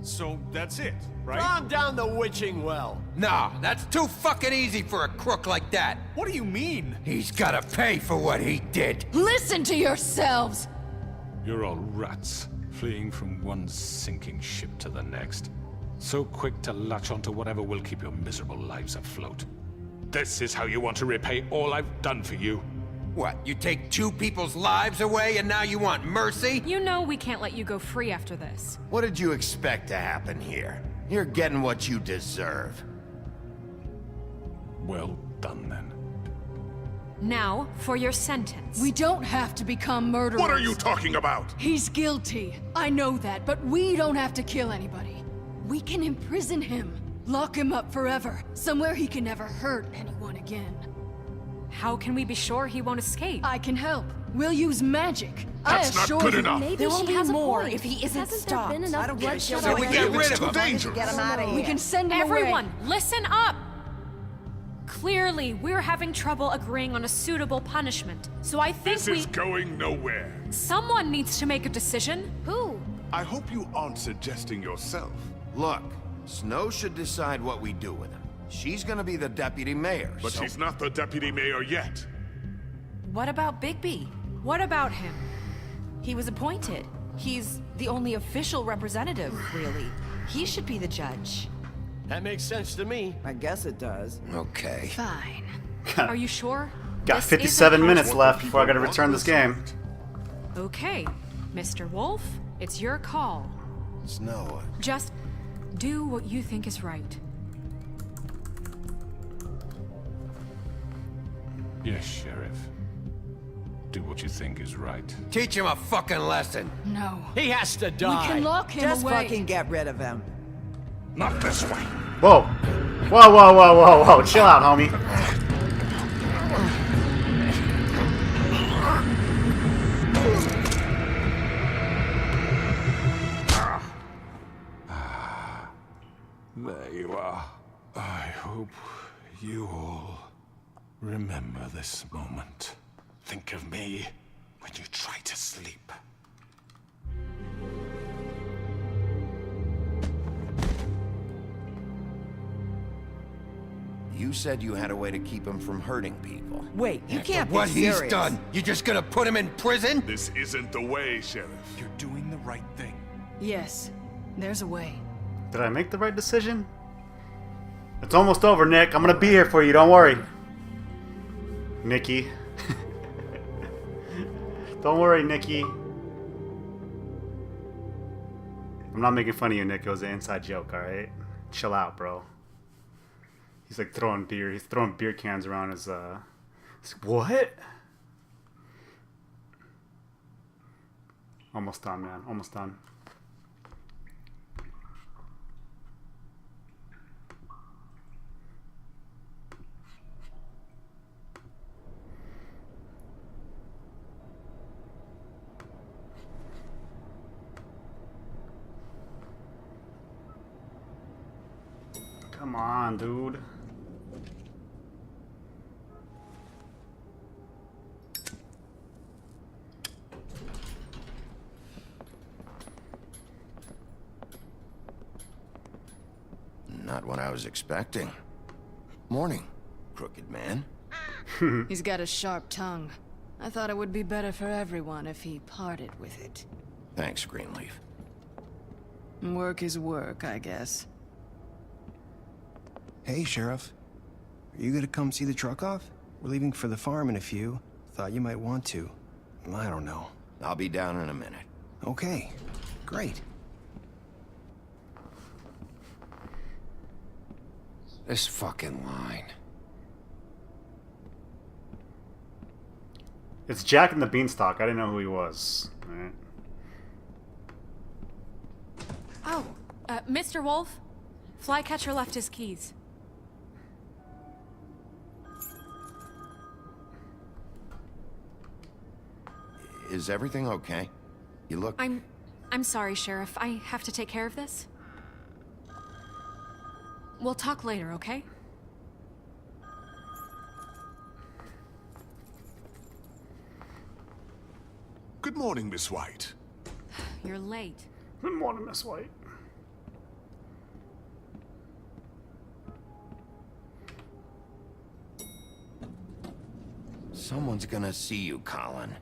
So that's it, right? Calm down the witching well. Nah, that's too fucking easy for a crook like that. What do you mean? He's gotta pay for what he did. Listen to yourselves! You're all rats, fleeing from one sinking ship to the next. So quick to latch onto whatever will keep your miserable lives afloat. This is how you want to repay all I've done for you? What, you take 2 people's lives away and now you want mercy? You know we can't let you go free after this. What did you expect to happen here? You're getting what you deserve. Well done, then. Now, for your sentence. We don't have to become murderers. What are you talking about? He's guilty. I know that, but we don't have to kill anybody. We can imprison him. Lock him up forever. Somewhere he can never hurt anyone again. How can we be sure he won't escape? I can help. We'll use magic. That's not good enough. Maybe There will she be has more a point. if he isn't Hasn't stopped. there been enough I don't get it. bloodshed So we already? get rid of too him. dangerous. Get him out of here. We can send him Everyone, away. listen up! Clearly, we're having trouble agreeing on a suitable punishment. So I think This is going nowhere. someone needs to make a decision. Who? I hope you aren't suggesting yourself. Look, Snow should decide what we do with him. She's gonna be the deputy mayor, But so... she's not the deputy mayor yet. What about Bigby? What about him? He was appointed. He's the only official representative, really. He should be the judge. That makes sense to me. I guess it does. Okay. Fine. Are you sure? Got This 57 isn't minutes how- left before I gotta return this game. Okay, Mr. Wolf, it's your call. Snow, Just do what you think is right. Yes, Sheriff. Do what you think is right. Teach him a fucking lesson. No. He has to We die. can lock him Just away. fucking get rid of him. Not this way. Whoa. Whoa, whoa, whoa, whoa, whoa. Chill out, homie. There you are. I hope you all remember this moment. Think of me when you try to sleep. you said you had a way to keep him from hurting people. Wait, you can't be What serious. he's done, you just gonna put him in prison? This isn't the way, Sheriff. You're doing the right thing. Yes, there's a way. Did I make the right decision? It's almost over, Nick. I'm gonna be here for you, don't worry. Nikki. Don't worry, Nikki. I'm not making fun of you, Nick. It was an inside joke, alright? Chill out, bro. He's like throwing beer. He's throwing beer cans around his, What? Almost done, man. Almost done. Come on, dude. Not what I was expecting. Morning, crooked man. He's got a sharp tongue. I thought it would be better for everyone if he parted with it. Thanks, Greenleaf. Work is work, I guess. Hey, Sheriff. Are you gonna come see the truck off? We're leaving for the farm in a few. Thought you might want to. I don't know. I'll be down in a minute. Okay, great. This fucking line. It's Jack and the Beanstalk. I didn't know who he was. Alright. Oh, Mr. Wolf, Flycatcher left his keys. Is everything okay? You look... I'm sorry, Sheriff. I have to take care of this. We'll talk later, okay? Good morning, Miss White. You're late. Good morning, Miss White. Someone's gonna see you, Colin.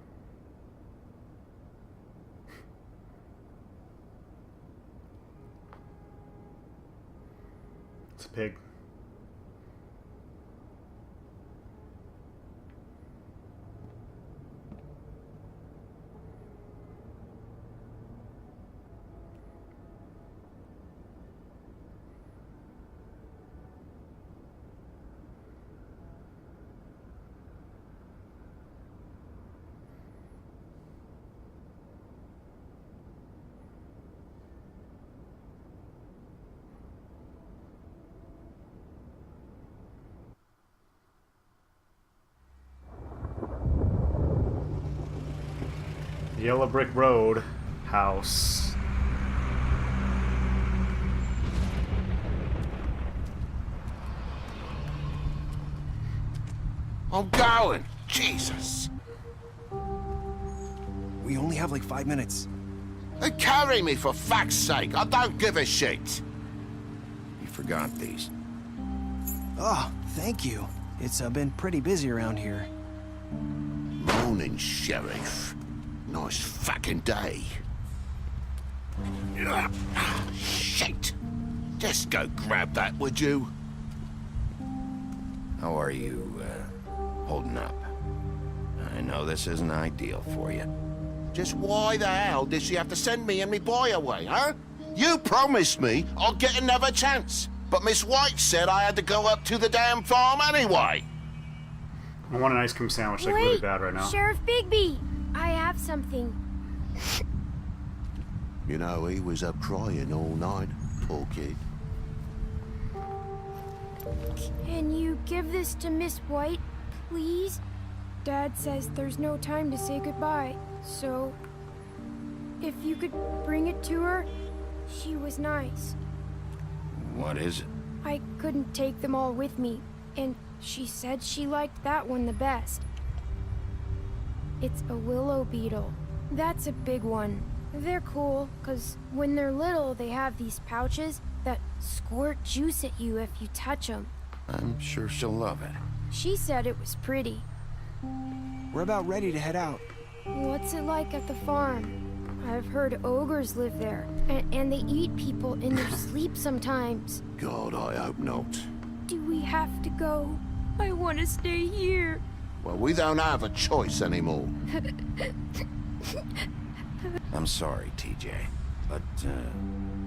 It's a pig. Yellow brick road house. I'm going. Jesus. We only have like 5 minutes. Carry me for fuck's sake. I don't give a shit. You forgot these. Oh, thank you. It's been pretty busy around here. Morning, Sheriff. Nice fucking day. Shit. Just go grab that, would you? How are you, holding up? I know this isn't ideal for you. Just why the hell did she have to send me and me boy away, huh? You promised me I'll get another chance, but Miss White said I had to go up to the damn farm anyway. I want an ice cream sandwich like really bad right now. Sheriff Bigby, I have something. You know, he was up crying all night, poor kid. Can you give this to Miss White, please? Dad says there's no time to say goodbye, so if you could bring it to her, she was nice. What is it? I couldn't take them all with me, and she said she liked that one the best. It's a willow beetle. That's a big one. They're cool, 'cause when they're little, they have these pouches that squirt juice at you if you touch them. I'm sure she'll love it. She said it was pretty. We're about ready to head out. What's it like at the farm? I've heard ogres live there, and they eat people in their sleep sometimes. God, I hope not. Do we have to go? I want to stay here. Well, we don't have a choice anymore. I'm sorry, TJ, but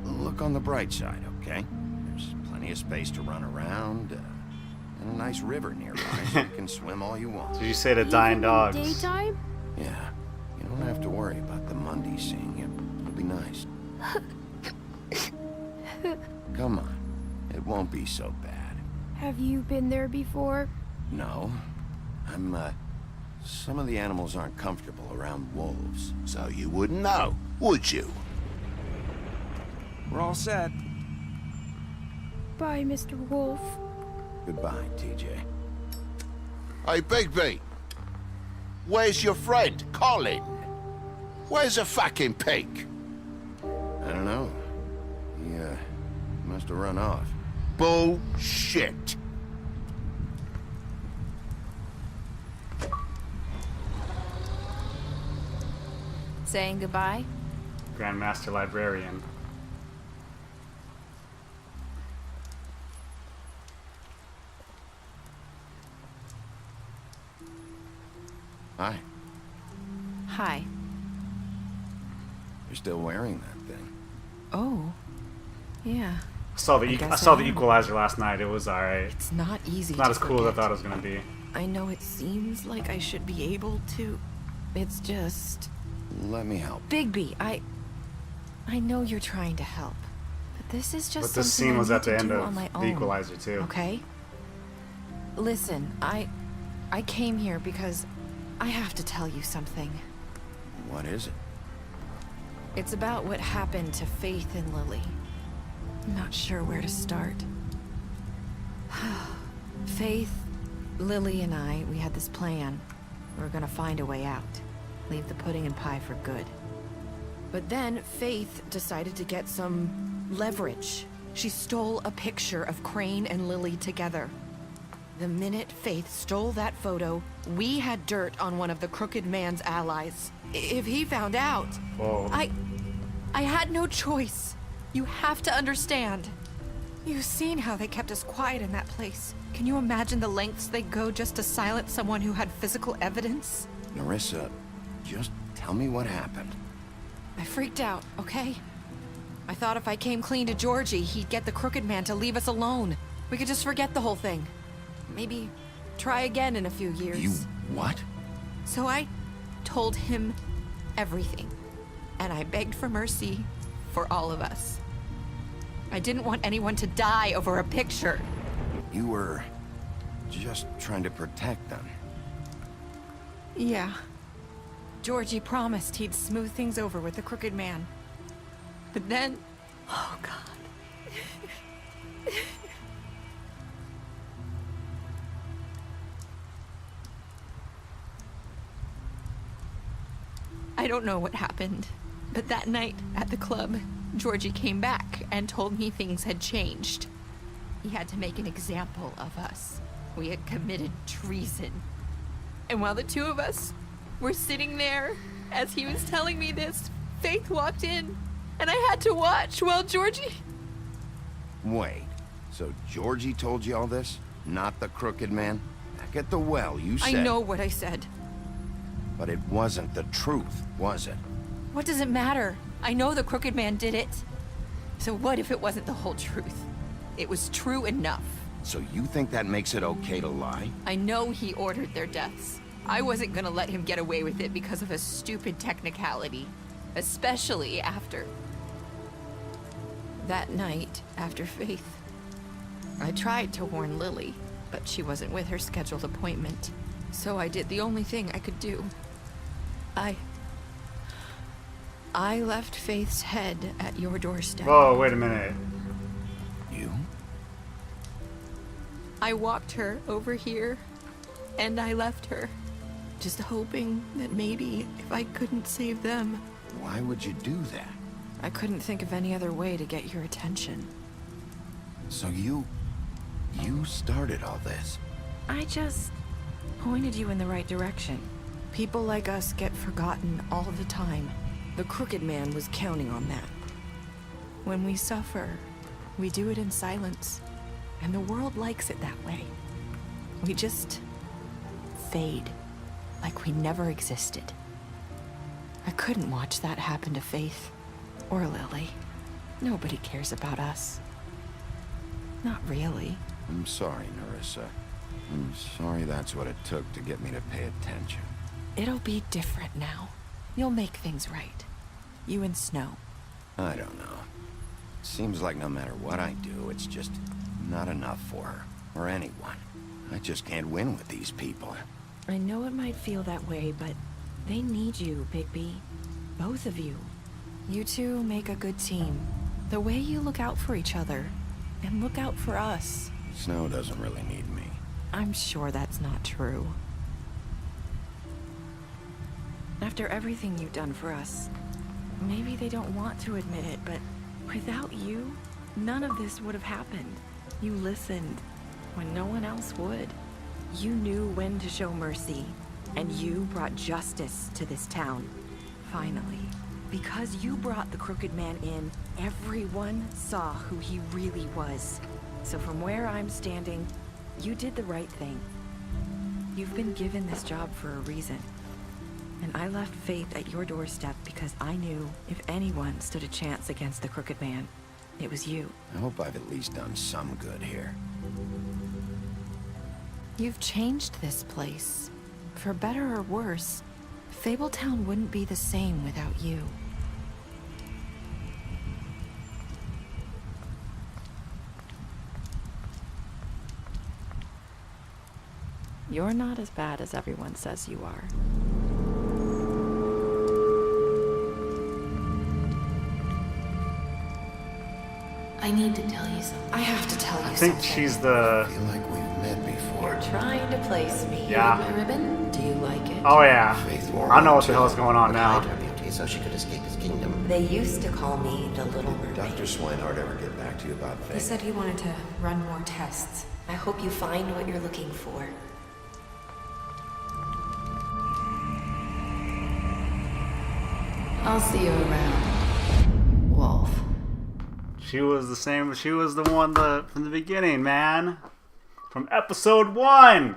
look on the bright side, okay? There's plenty of space to run around, and a nice river nearby, so you can swim all you want. Did you say the dying dogs? Daytime? Yeah, you don't have to worry about the Mundies seeing you. It'll be nice. Come on, it won't be so bad. Have you been there before? No, some of the animals aren't comfortable around wolves, so you wouldn't know, would you? We're all set. Bye, Mr. Wolf. Goodbye, TJ. Hey, Bigby! Where's your friend, Colin? Where's the fucking pig? I don't know. He, must have run off. Bullshit! Saying goodbye? Grandmaster Librarian. Hi. Hi. You're still wearing that thing. Oh. Yeah. I saw the Equalizer last night. It was alright. It's not easy. It's not as cool as I thought it was gonna be. I know it seems like I should be able to. It's just... Let me help. Bigby, I know you're trying to help, but this is just. But this scene was at the end of the Equalizer too. Okay. Listen, I came here because I have to tell you something. What is it? It's about what happened to Faith and Lily. I'm not sure where to start. Faith, Lily, and I, we had this plan. We were gonna find a way out. Leave the pudding and pie for good. But then Faith decided to get some leverage. She stole a picture of Crane and Lily together. The minute Faith stole that photo, we had dirt on one of the Crooked Man's allies. If he found out, Whoa. I had no choice. You have to understand. You've seen how they kept us quiet in that place. Can you imagine the lengths they go just to silence someone who had physical evidence? Narissa, just tell me what happened. I freaked out, okay? I thought if I came clean to Georgie, he'd get the Crooked Man to leave us alone. We could just forget the whole thing. Maybe try again in a few years. You what? So I told him everything. And I begged for mercy for all of us. I didn't want anyone to die over a picture. You were just trying to protect them. Yeah. Georgie promised he'd smooth things over with the Crooked Man. But then... Oh, God. I don't know what happened, but that night at the club, Georgie came back and told me things had changed. He had to make an example of us. We had committed treason. And while the two of us were sitting there, as he was telling me this, Faith walked in, and I had to watch while Georgie... Wait, so Georgie told you all this? Not the Crooked Man? Back at the well, you said... I know what I said. But it wasn't the truth, was it? What does it matter? I know the Crooked Man did it. So what if it wasn't the whole truth? It was true enough. So you think that makes it okay to lie? I know he ordered their deaths. I wasn't gonna let him get away with it because of a stupid technicality. Especially after... that night, after Faith. I tried to warn Lily, but she wasn't with her scheduled appointment. So I did the only thing I could do. I left Faith's head at your doorstep. Whoa, wait a minute. You? I walked her over here, and I left her. Just hoping that maybe if I couldn't save them... Why would you do that? I couldn't think of any other way to get your attention. So you started all this? I just pointed you in the right direction. People like us get forgotten all the time. The Crooked Man was counting on that. When we suffer, we do it in silence. And the world likes it that way. We just fade, like we never existed. I couldn't watch that happen to Faith, or Lily. Nobody cares about us. Not really. I'm sorry, Nerissa. I'm sorry that's what it took to get me to pay attention. It'll be different now. You'll make things right. You and Snow. I don't know. Seems like no matter what I do, it's just not enough for her, or anyone. I just can't win with these people. I know it might feel that way, but they need you, Bigby. Both of you. You two make a good team. The way you look out for each other, and look out for us. Snow doesn't really need me. I'm sure that's not true. After everything you've done for us, maybe they don't want to admit it, but without you, none of this would have happened. You listened when no one else would. You knew when to show mercy, and you brought justice to this town. Finally. Because you brought the Crooked Man in, everyone saw who he really was. So from where I'm standing, you did the right thing. You've been given this job for a reason. And I left Faith at your doorstep because I knew if anyone stood a chance against the Crooked Man, it was you. I hope I've at least done some good here. You've changed this place. For better or worse, Fabletown wouldn't be the same without you. You're not as bad as everyone says you are. I need to tell you something. I have to tell you I think something. she's the... I feel like we've met before. You're trying to place me. Yeah. My ribbon? Do you like it? Oh yeah. Faith wore I know one what the hell is too, going on but now. hide her beauty so she could escape his kingdom. They used to call me the Little Mermaid. Dr. Swinehart ever get back to you about He Faith? said he wanted to run more tests. I hope you find what you're looking for. I'll see you around, Wolf. She was the same. She was the one from the beginning, man. From episode 1.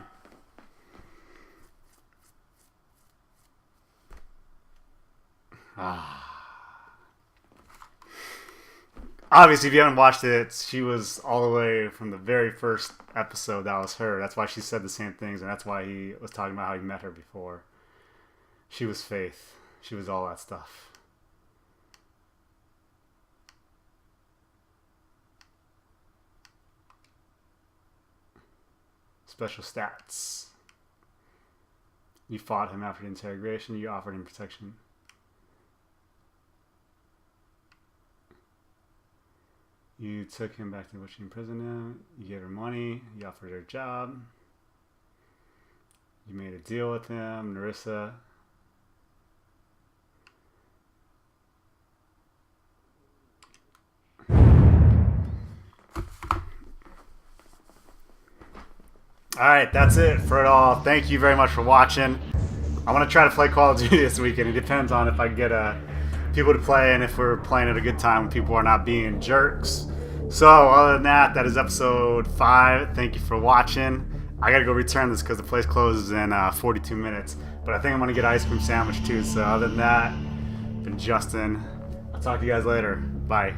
Obviously, if you haven't watched it, she was all the way from the very first episode. That was her. That's why she said the same things, and that's why he was talking about how he met her before. She was Faith. She was all that stuff. Special stats. You fought him after the interrogation. You offered him protection. You took him back to the witch and imprisoned him. You gave her money. You offered her a job. You made a deal with him, Narissa. Alright, that's it for it all. Thank you very much for watching. I want to try to play Call of Duty this weekend. It depends on if I can get people to play and if we're playing at a good time when people are not being jerks. So, other than that, that is episode 5. Thank you for watching. I gotta go return this because the place closes in 42 minutes. But I think I'm gonna get an ice cream sandwich too. So, other than that, been Justin. I'll talk to you guys later. Bye.